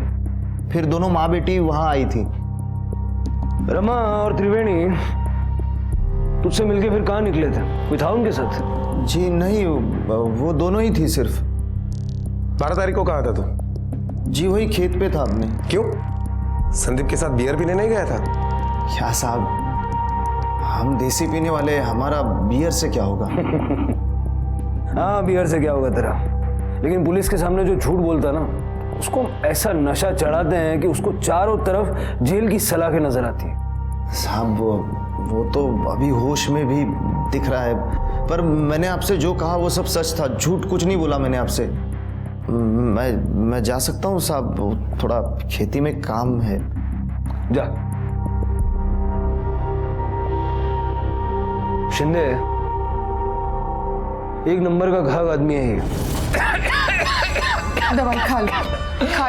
फिर दोनों माँ बेटी वहां आई थी। रमा और त्रिवेणी तुझसे मिलके फिर कहाँ निकले थे? कोई था उनके साथ? जी नहीं, वो दोनों ही थी सिर्फ। 12 तारीख को कहा था तू? जी वही खेत पे था अपने। क्यों, संदीप के साथ बियर पीने नहीं गया था? क्या साहब, हम देसी पीने वाले, हमारा बियर से क्या होगा? हाँ, बियर से क्या होगा तेरा, लेकिन पुलिस के सामने जो झूठ बोलता ना उसको ऐसा नशा चढ़ाते हैं कि उसको चारों तरफ जेल की सलाखें नजर आती है। साहब वो तो अभी होश में भी दिख रहा है, पर मैंने आपसे जो कहा वो सब सच था, झूठ कुछ नहीं बोला मैंने आपसे। मैं जा सकता हूँ साहब, थोड़ा खेती में काम है। जा। शिंदे एक नंबर का घाघ आदमी है ये। दवाई खा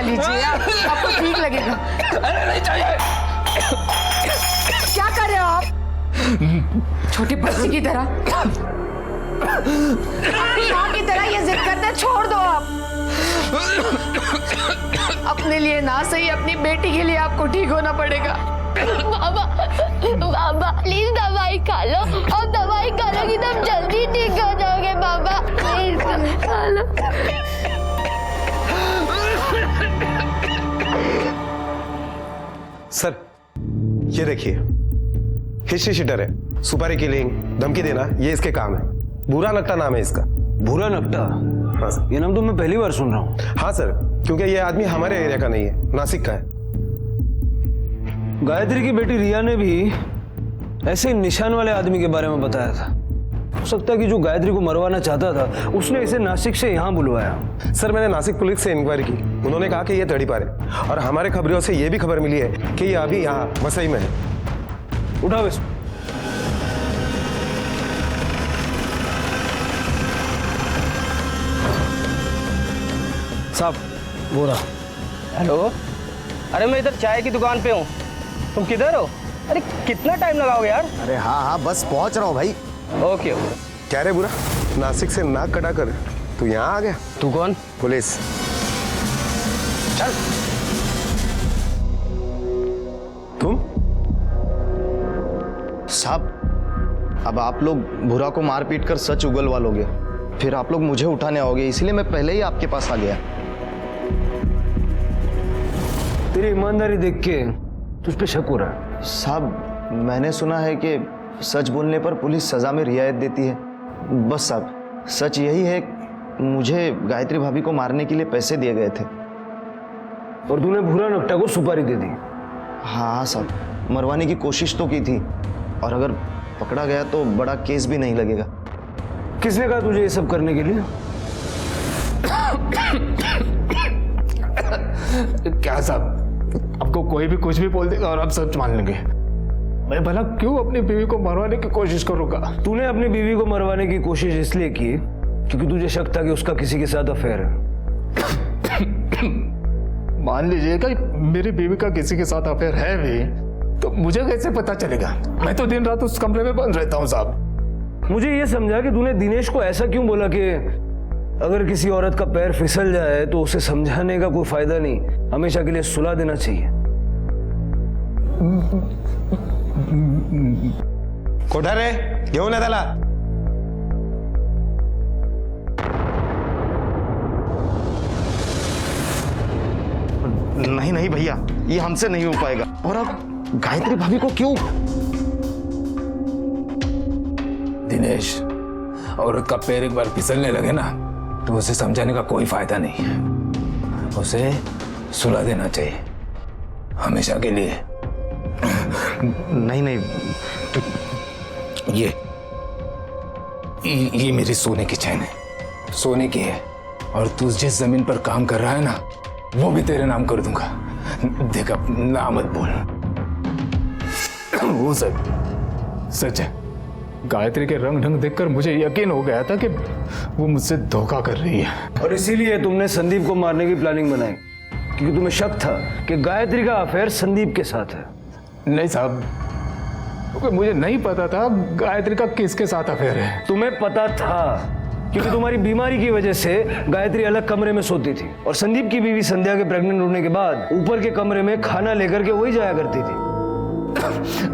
लीजिए, आपको ठीक लगेगा। अरे नहीं चाहिए। क्या कर रहे हो आप? छोटे बच्चे की तरह, अपनी माँ की तरह ये जिद करना छोड़ दो आप। अपने लिए ना सही, अपनी बेटी के लिए आपको ठीक होना पड़ेगा। बाबा प्लीज दवाई खा लो, और दवाई खा लोगी तो जल्दी ठीक हो जाओगे बाबा, प्लीज खा लो। सर ये देखिए, हिस्ट्री शीटर है, सुपारी किलिंग, धमकी देना, ये इसके काम है। भूरा नकटा नाम है इसका। भूरा नकटा? हाँ सर। ये नाम तो मैं पहली बार सुन रहा हूँ। हाँ सर, क्योंकि ये आदमी हमारे एरिया का नहीं है, नासिक का है। गायत्री की बेटी रिया ने भी ऐसे निशान वाले आदमी के बारे में बताया था। हो सकता है कि जो गायत्री को मरवाना चाहता था उसने इसे नासिक से यहाँ बुलवाया। सर मैंने नासिक पुलिस से इंक्वायरी की, उन्होंने कहा कि ये तड़ीपार है, और हमारे खबरों से ये भी खबर मिली है कि ये अभी यहाँ वसई में है। उठाओ इसको। साहब बोला। हेलो, अरे मैं इधर चाय की दुकान पे हूँ, तुम किधर हो? अरे कितना टाइम लगाओगे यार? अरे हाँ बस पहुंच रहा हूँ भाई। Okay okay. क्या रे बुरा, नासिक से नाक कटा कर तू यहाँ आ गया? तू कौन? पुलिस। चल। तुम? साहब अब आप लोग भूरा को मार पीट कर सच उगलवा लोगे, फिर आप लोग मुझे उठाने आओगे, इसलिए मैं पहले ही आपके पास आ गया। तेरी ईमानदारी देख के तुझ पे शक हो रहा है। साहब मैंने सुना है कि सच बोलने पर पुलिस सजा में रियायत देती है। बस साहब सच यही है, मुझे गायत्री भाभी को मारने के लिए पैसे दिए गए थे। और तूने भूरा नकटा को सुपारी दे दी? हाँ साहब, मरवाने की कोशिश तो की थी, और अगर पकड़ा गया तो बड़ा केस भी नहीं लगेगा। किसने कहा तुझे ये सब करने के लिए? क्या साहब, आपको कोई भी कुछ भी बोल देगा और आप सच मान लेंगे। मैं भला क्यों अपनी बीवी को मरवाने की कोशिश करूंगा? तूने अपनी बीवी को मरवाने की कोशिश इसलिए की क्योंकि तुझे शक था कि उसका किसी के साथ अफेयर है। मान लीजिएगा मेरी बीवी का किसी के साथ अफेयर है भी, तो मुझे कैसे पता चलेगा? मैं तो दिन रात उस कमरे में बंद रहता हूँ साहब। मुझे ये समझा कि तूने दिनेश को ऐसा क्यों बोला कि अगर किसी औरत का पैर फिसल जाए तो उसे समझाने का कोई फायदा नहीं, हमेशा के लिए सुला देना चाहिए। कोठा रे, घेऊन ये त्याला। नहीं नहीं भैया, ये हमसे नहीं हो पाएगा। और अब गायत्री भाभी को क्यों? दिनेश, औरत का पैर एक बार फिसलने लगे ना तो उसे समझाने का कोई फायदा नहीं है, उसे सुला देना चाहिए हमेशा के लिए। नहीं नहीं तो ये मेरी सोने की चैन है, सोने की है, और तू जिस जमीन पर काम कर रहा है ना वो भी तेरे नाम कर दूंगा। देख अब ना मत बोल। वो सच है। गायत्री के रंग ढंग देखकर मुझे यकीन हो गया था कि वो मुझसे धोखा कर रही है। और इसीलिए तुमने संदीप को मारने की प्लानिंग बनाई, क्योंकि तुम्हें शक था कि गायत्री का अफेयर संदीप के साथ है। नहीं साहब, क्योंकि मुझे नहीं पता था गायत्री का किसके साथ अफेयर है। तुम्हें पता था क्योंकि तुम्हारी बीमारी की वजह से गायत्री अलग कमरे में सोती थी, और संदीप की बीवी संध्या के प्रेग्नेंट होने के बाद ऊपर के कमरे में खाना लेकर के वही जाया करती थी।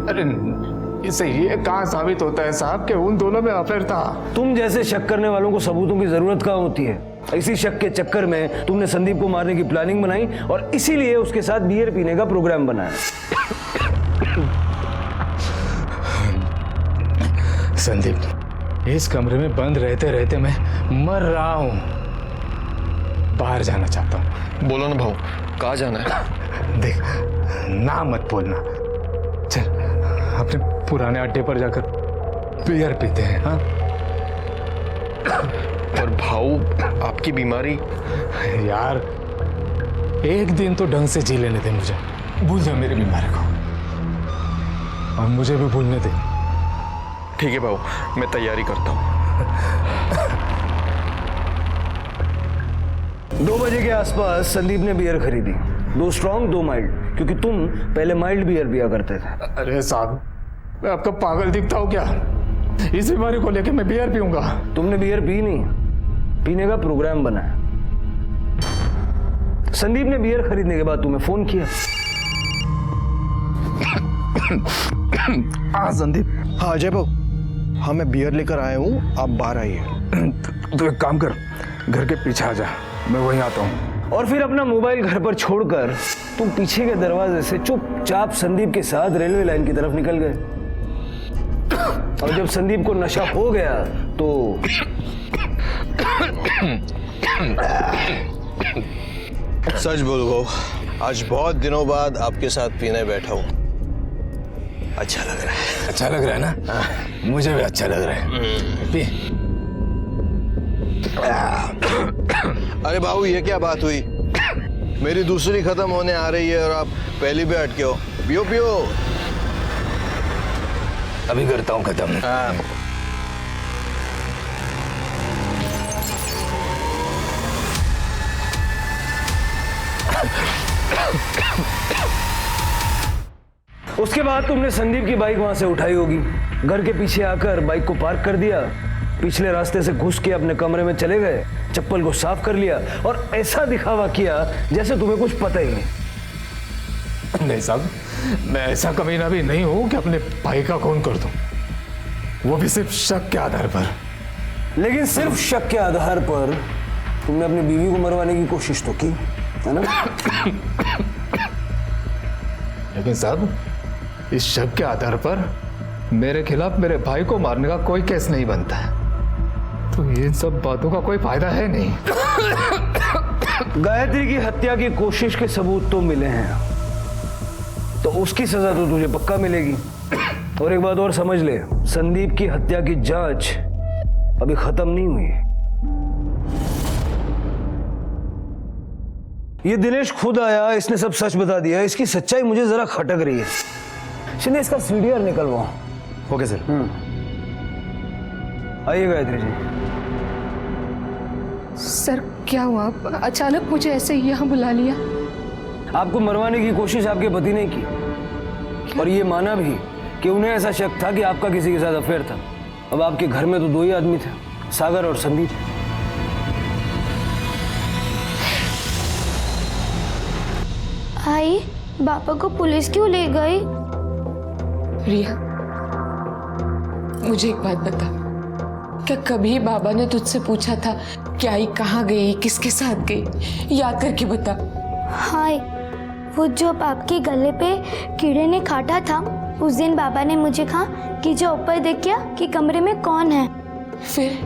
अरे इससे ये कहाँ साबित होता है साहब कि उन दोनों में अफेयर था? तुम जैसे शक करने वालों को सबूतों की जरूरत कहाँ होती है? इसी शक के चक्कर में तुमने संदीप को मारने की प्लानिंग बनाई और इसीलिए उसके साथ बियर पीने का प्रोग्राम बनाया। संदीप, इस कमरे में बंद रहते रहते मैं मर रहा हूं। बाहर जाना चाहता हूं। बोलो ना भाऊ, कहाँ जाना है? देख, ना मत बोलना। चल अपने पुराने अड्डे पर जाकर बियर पीते हैं। हाँ और भाऊ, आपकी बीमारी? यार एक दिन तो ढंग से जी लेने दे मुझे। भूल जा मेरी बीमारी को और मुझे भी भूलने दे। ठीक है भाऊ, मैं तैयारी करता हूँ। 2 बजे के आसपास संदीप ने बियर खरीदी, 2 स्ट्रॉन्ग 2 माइल्ड, क्योंकि तुम पहले माइल्ड बियर पिया करते थे। अरे साहब, मैं आपका पागल दिखता हूँ क्या? इस बीमारी को लेके मैं बियर पीऊंगा? तुमने बियर पी नहीं, पीने का प्रोग्राम बना है। संदीप ने बियर खरीदने के बाद तुम्हें फोन किया। हाँ संदीप। हाँ अजय भाऊ, हाँ मैं बियर लेकर आया हूँ, आप बाहर आइए। तो एक काम कर, घर के पीछे आ जा, मैं वहीं आता हूँ। और फिर अपना मोबाइल घर पर छोड़कर तुम पीछे के दरवाजे से चुपचाप संदीप के साथ रेलवे लाइन की तरफ निकल गए। और जब संदीप को नशा हो गया तो सच बोलो भाऊ, आज बहुत दिनों बाद आपके साथ पीने बैठा हूँ। अच्छा लग रहा है। अच्छा लग रहा है ना? हाँ, मुझे भी अच्छा लग रहा है। पी। अरे बाबू, ये क्या बात हुई? मेरी दूसरी खत्म होने आ रही है और आप पहली पे अटके हो। पियो पियो। अभी करता हूँ खत्म। हाँ। उसके बाद तुमने संदीप की बाइक वहां से उठाई होगी, घर के पीछे आकर बाइक को पार्क कर दिया, पिछले रास्ते से घुस के अपने कमरे में चले गए, चप्पल को साफ कर लिया और ऐसा दिखावा किया जैसे तुम्हें कुछ पता ही नहीं। नहीं साहब, मैं ऐसा कमीना भी नहीं हूं कि अपने भाई का खून कर दूं, वो भी सिर्फ शक के आधार पर। लेकिन सिर्फ शक के आधार पर तुमने अपनी बीवी को मरवाने की कोशिश तो की, है ना? लेकिन साहब, इस शक के आधार पर मेरे खिलाफ मेरे भाई को मारने का कोई केस नहीं बनता है, तो इन सब बातों का कोई फायदा है नहीं। गायत्री की हत्या की कोशिश के सबूत तो मिले हैं, तो उसकी सजा तो तुझे पक्का मिलेगी। और एक बात और समझ ले, संदीप की हत्या की जांच अभी खत्म नहीं हुई। ये दिनेश खुद आया, इसने सब सच बता दिया। इसकी सच्चाई मुझे जरा खटक रही है। चलिए इसका सीडीआर निकलवाओ। Okay sir. आइए गायत्री जी। सर क्या हुआ? अचानक मुझे ऐसे यहाँ बुला लिया? आपको मरवाने की कोशिश आपके पति ने की और ये माना भी कि उन्हें ऐसा शक था कि आपका किसी के साथ अफेयर था। अब आपके घर में तो 2 ही आदमी थे, सागर और संदीप। आई, पापा को पुलिस क्यों ले गई? रिया, मुझे एक बात बता, क्या कभी बाबा ने तुझसे पूछा था कि आई कहाँ गई, किसके साथ गई? याद करके बता। हाय, वो जो आपके गले पे कीड़े ने काटा था, उस दिन बाबा ने मुझे कहा कि जो ऊपर देखिए कि कमरे में कौन है। फिर?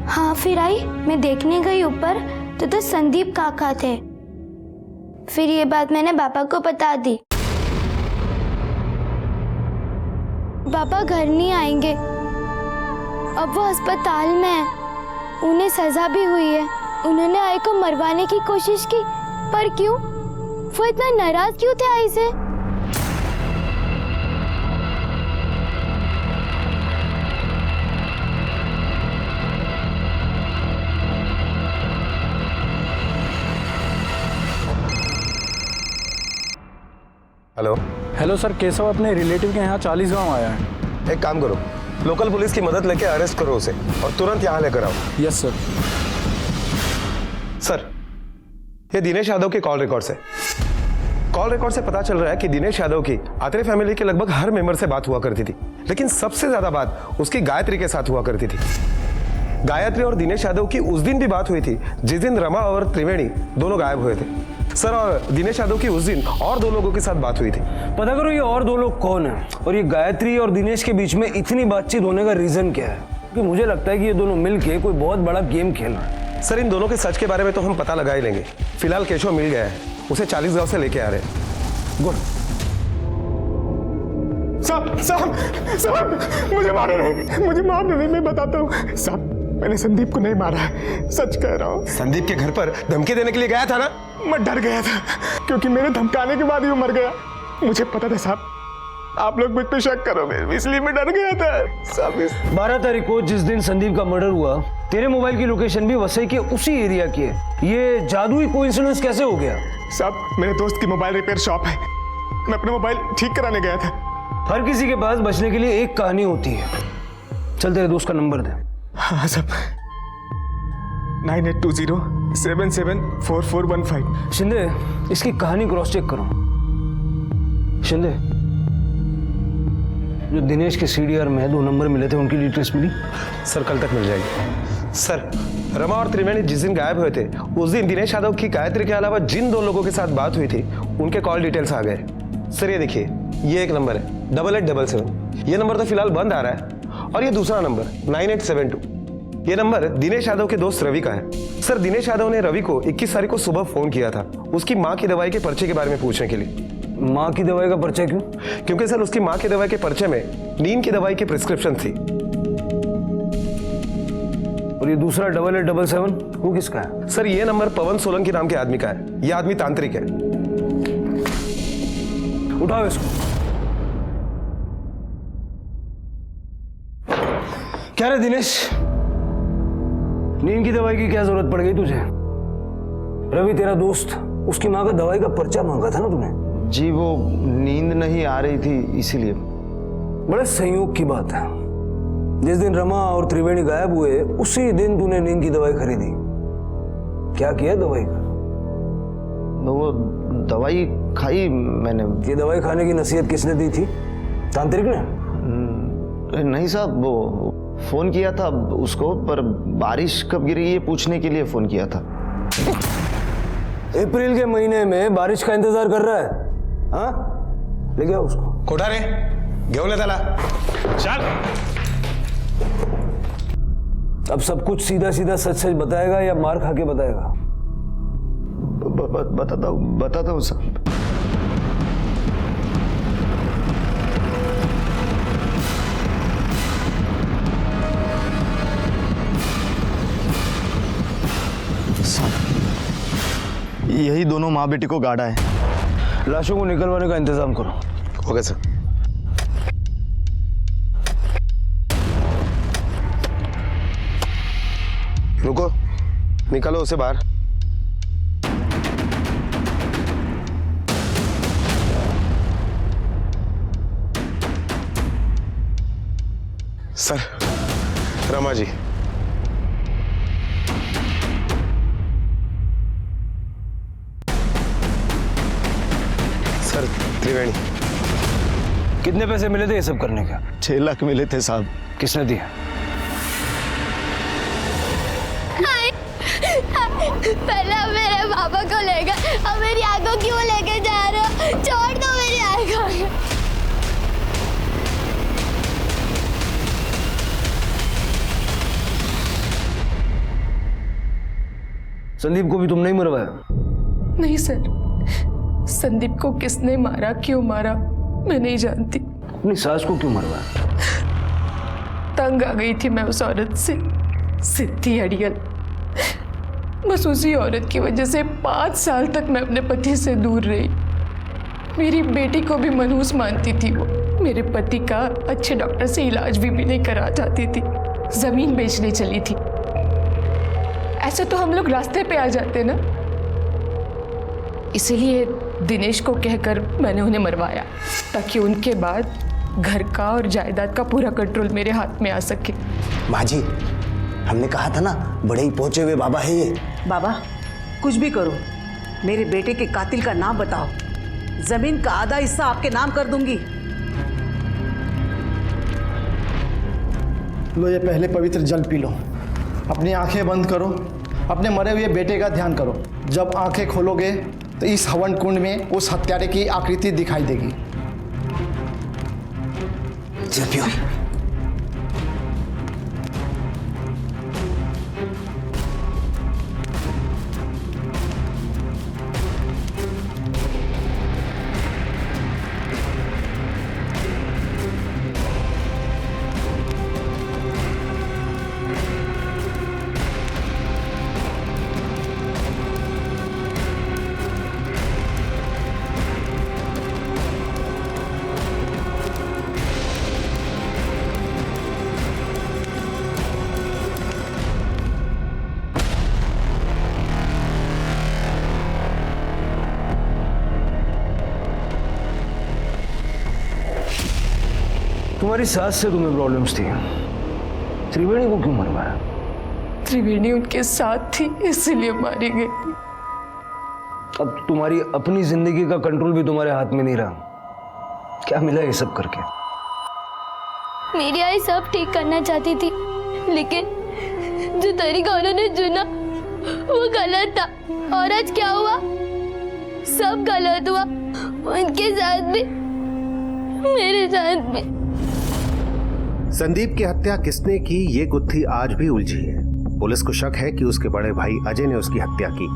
हाँ, फिर आई, मैं देखने गई ऊपर तो संदीप काका थे। फिर ये बात मैंने पापा को बता दी। पापा घर नहीं आएंगे, अब वो अस्पताल में है। उन्हें सजा भी हुई है। उन्होंने आई को मरवाने की कोशिश की, पर क्यों? वो इतना नाराज क्यों थे आई से? हेलो। हेलो सर, केशव अपने रिलेटिव के यहाँ 40 गांव आया है। एक काम करो, लोकल पुलिस की मदद लेके अरेस्ट करो उसे और तुरंत यहाँ लेकर आओ। Yes sir. सर, ये दिनेश यादव के कॉल रिकॉर्ड से पता चल रहा है कि दिनेश यादव की आत्रे फैमिली के लगभग हर मेंबर से बात हुआ करती थी, लेकिन सबसे ज्यादा बात उसकी गायत्री के साथ हुआ करती थी। गायत्री और दिनेश यादव की उस दिन भी बात हुई थी जिस दिन रमा और त्रिवेणी दोनों गायब हुए थे। सर, और दिनेश यादव की उस दिन और 2 लोगों के साथ बात हुई थी। पता करो ये और 2 लोग कौन है और ये गायत्री और दिनेश के बीच में इतनी बातचीत होने का रीजन क्या है? क्योंकि मुझे लगता है कि ये दोनों मिलके कोई बहुत बड़ा गेम खेल रहे हैं। सर इन दोनों के सच के बारे में तो हम पता लगा ही लेंगे। फिलहाल केशव मिल गया है, उसे 40 गांव से लेके आ रहे हैं। गुड। साहब साहब साहब मुझे मारो नहीं, मुझे मारो नहीं, मैं बताता हूँ साहब, मैंने संदीप को नहीं मारा है, सच कह रहा हूँ। संदीप के घर पर धमकी देने के लिए गया था ना? मैं डर गया था क्योंकि मेरे धमकाने के बाद ही वो मर गया। मुझे पता था साहब आप लोग मुझ पे शक करोगे, इसलिए मैं डर गया था साहब। 12 तारीख को जिस दिन संदीप का मर्डर हुआ, तेरे मोबाइल की लोकेशन भी वसई के उसी एरिया की है। ये जादुई कोइंसिडेंस कैसे हो गया? साहब मेरे दोस्त की मोबाइल रिपेयर शॉप है, मैं अपना मोबाइल ठीक कराने गया था। हर किसी के पास बचने के लिए एक कहानी होती है। चल तेरे दोस्त का नंबर दे। हाँ साहब 9820774415। शिंदे इसकी कहानी क्रॉस चेक करो। शिंदे जो दिनेश के सीडीआर में 2 नंबर मिले थे उनकी डिटेल्स मिली? सर कल तक मिल जाएगी। सर रमा और त्रिवेणी जिस दिन गायब हुए थे उस दिन दिनेश यादव की गायत्री के अलावा जिन 2 लोगों के साथ बात हुई थी उनके कॉल डिटेल्स आ गए। सर ये देखिए, ये एक नंबर है 8877, ये नंबर तो फिलहाल बंद आ रहा है, और ये दूसरा नंबर 9872, ये नंबर दिनेश यादव के दोस्त रवि का है। सर दिनेश यादव ने रवि को 21 तारीख को सुबह फोन किया था उसकी माँ की दवाई के पर्चे के बारे में पूछने के लिए। माँ की दवाई का पर्चा क्यों? क्योंकि सर उसकी माँ की दवाई के पर्चे में नींद की दवाई की प्रिस्क्रिप्शन थी। और ये दूसरा 8877 वो किसका है? सर ये नंबर पवन सोलंकी नाम के आदमी का है, ये आदमी तांत्रिक है। उठाओ इसको। क्या रे दिनेश, नींद की दवाई की क्या जरूरत पड़ गई तुझे? रवि तेरा दोस्त, उसकी माँ का दवाई का पर्चा मांगा था ना तूने? जी वो नींद नहीं आ रही थी इसीलिए। बड़े संयोग की बात है, जिस दिन रमा और त्रिवेणी गायब हुए उसी दिन तूने नींद की दवाई खरीदी। क्या किया दवाई का? वो दवाई खाई मैंने। ये दवाई खाने की नसीहत किसने दी थी? तांत्रिक ने? नहीं साहब, वो फोन किया था उसको, पर बारिश कब गिरी ये पूछने के लिए फोन किया था। अप्रैल के महीने में बारिश का इंतजार कर रहा है? हाँ ले गया उसको। कोठा रे घेऊन ले त्याला, चल। अब सब कुछ सीधा सीधा सच सच बताएगा या मार खा के बताएगा? बताता हूँ साहब। यही दोनों माँ बेटी को गाड़ा है। लाशों को निकलवाने का इंतजाम करो। Okay sir. रुको, निकालो उसे बाहर। सर रमा जी, सर त्रिवेणी। कितने पैसे मिले थे ये सब करने का? 6 लाख मिले थे साहब। किसने दिया? पहले आप मेरे पापा को ले गए, अब मेरी आंखों क्यों लेके जा रहे हो? छोड़ दो मेरी आंखों। संदीप को भी तुमने ही मरवाया? नहीं सर, संदीप को किसने मारा, क्यों मारा, मैं नहीं जानती। अपनी सास को क्यों मरवाया? तंग आ गई थी मैं उस औरत से, सिद्धि अड़ियल। बस उसी औरत की वजह से 5 साल तक मैं अपने पति से दूर रही। मेरी बेटी को भी मनहूस मानती थी वो। मेरे पति का अच्छे डॉक्टर से इलाज भी नहीं करा चाहती थी, जमीन बेचने चली थी। ऐसे तो हम लोग रास्ते पे आ जाते ना, इसीलिए दिनेश को कहकर मैंने उन्हें मरवाया ताकि उनके बाद घर का और जायदाद का पूरा कंट्रोल मेरे हाथ में आ सके। माँ जी, हमने कहा था ना बड़े ही पहुंचे हुए बाबा है ये। बाबा कुछ भी करो, मेरे बेटे के कातिल का नाम बताओ, जमीन का आधा हिस्सा आपके नाम कर दूंगी। लो ये पहले पवित्र जल पी लो, अपनी आंखें बंद करो, अपने मरे हुए बेटे का ध्यान करो। जब आंखें खोलोगे तो इस हवन कुंड में उस हत्यारे की आकृति दिखाई देगी। जल पियो। तुम्हारी सास से तुम्हें प्रॉब्लम्स थी, त्रिवेणी को क्यों मरवाया? त्रिवेणी उनके साथ थी इसलिए मारी गई। अब तुम्हारी अपनी जिंदगी का कंट्रोल भी तुम्हारे हाथ में नहीं रहा। क्या मिला ये सब करके? मेरी आई सब ठीक करना चाहती थी, लेकिन जो तरीका उन्होंने चुना वो गलत था। और आज क्या हुआ? सब गलत हुआ, उनके साथ भी, मेरे साथ भी। संदीप की हत्या किसने की, ये गुत्थी आज भी उलझी है। पुलिस को शक है कि उसके बड़े भाई अजय ने उसकी हत्या की,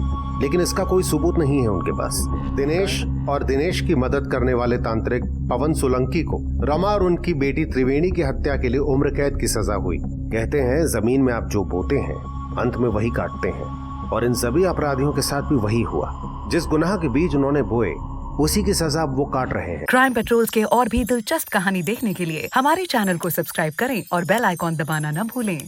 लेकिन इसका कोई सबूत नहीं है उनके पास। दिनेश और दिनेश की मदद करने वाले तांत्रिक पवन सोलंकी को रमा और उनकी बेटी त्रिवेणी की हत्या के लिए उम्र कैद की सजा हुई। कहते हैं जमीन में आप जो बोते हैं अंत में वही काटते हैं, और इन सभी अपराधियों के साथ भी वही हुआ। जिस गुनाह के बीज उन्होंने बोए उसी की सजा वो काट रहे हैं। क्राइम पेट्रोल्स के और भी दिलचस्प कहानी देखने के लिए हमारे चैनल को सब्सक्राइब करें और बेल आइकॉन दबाना न भूलें।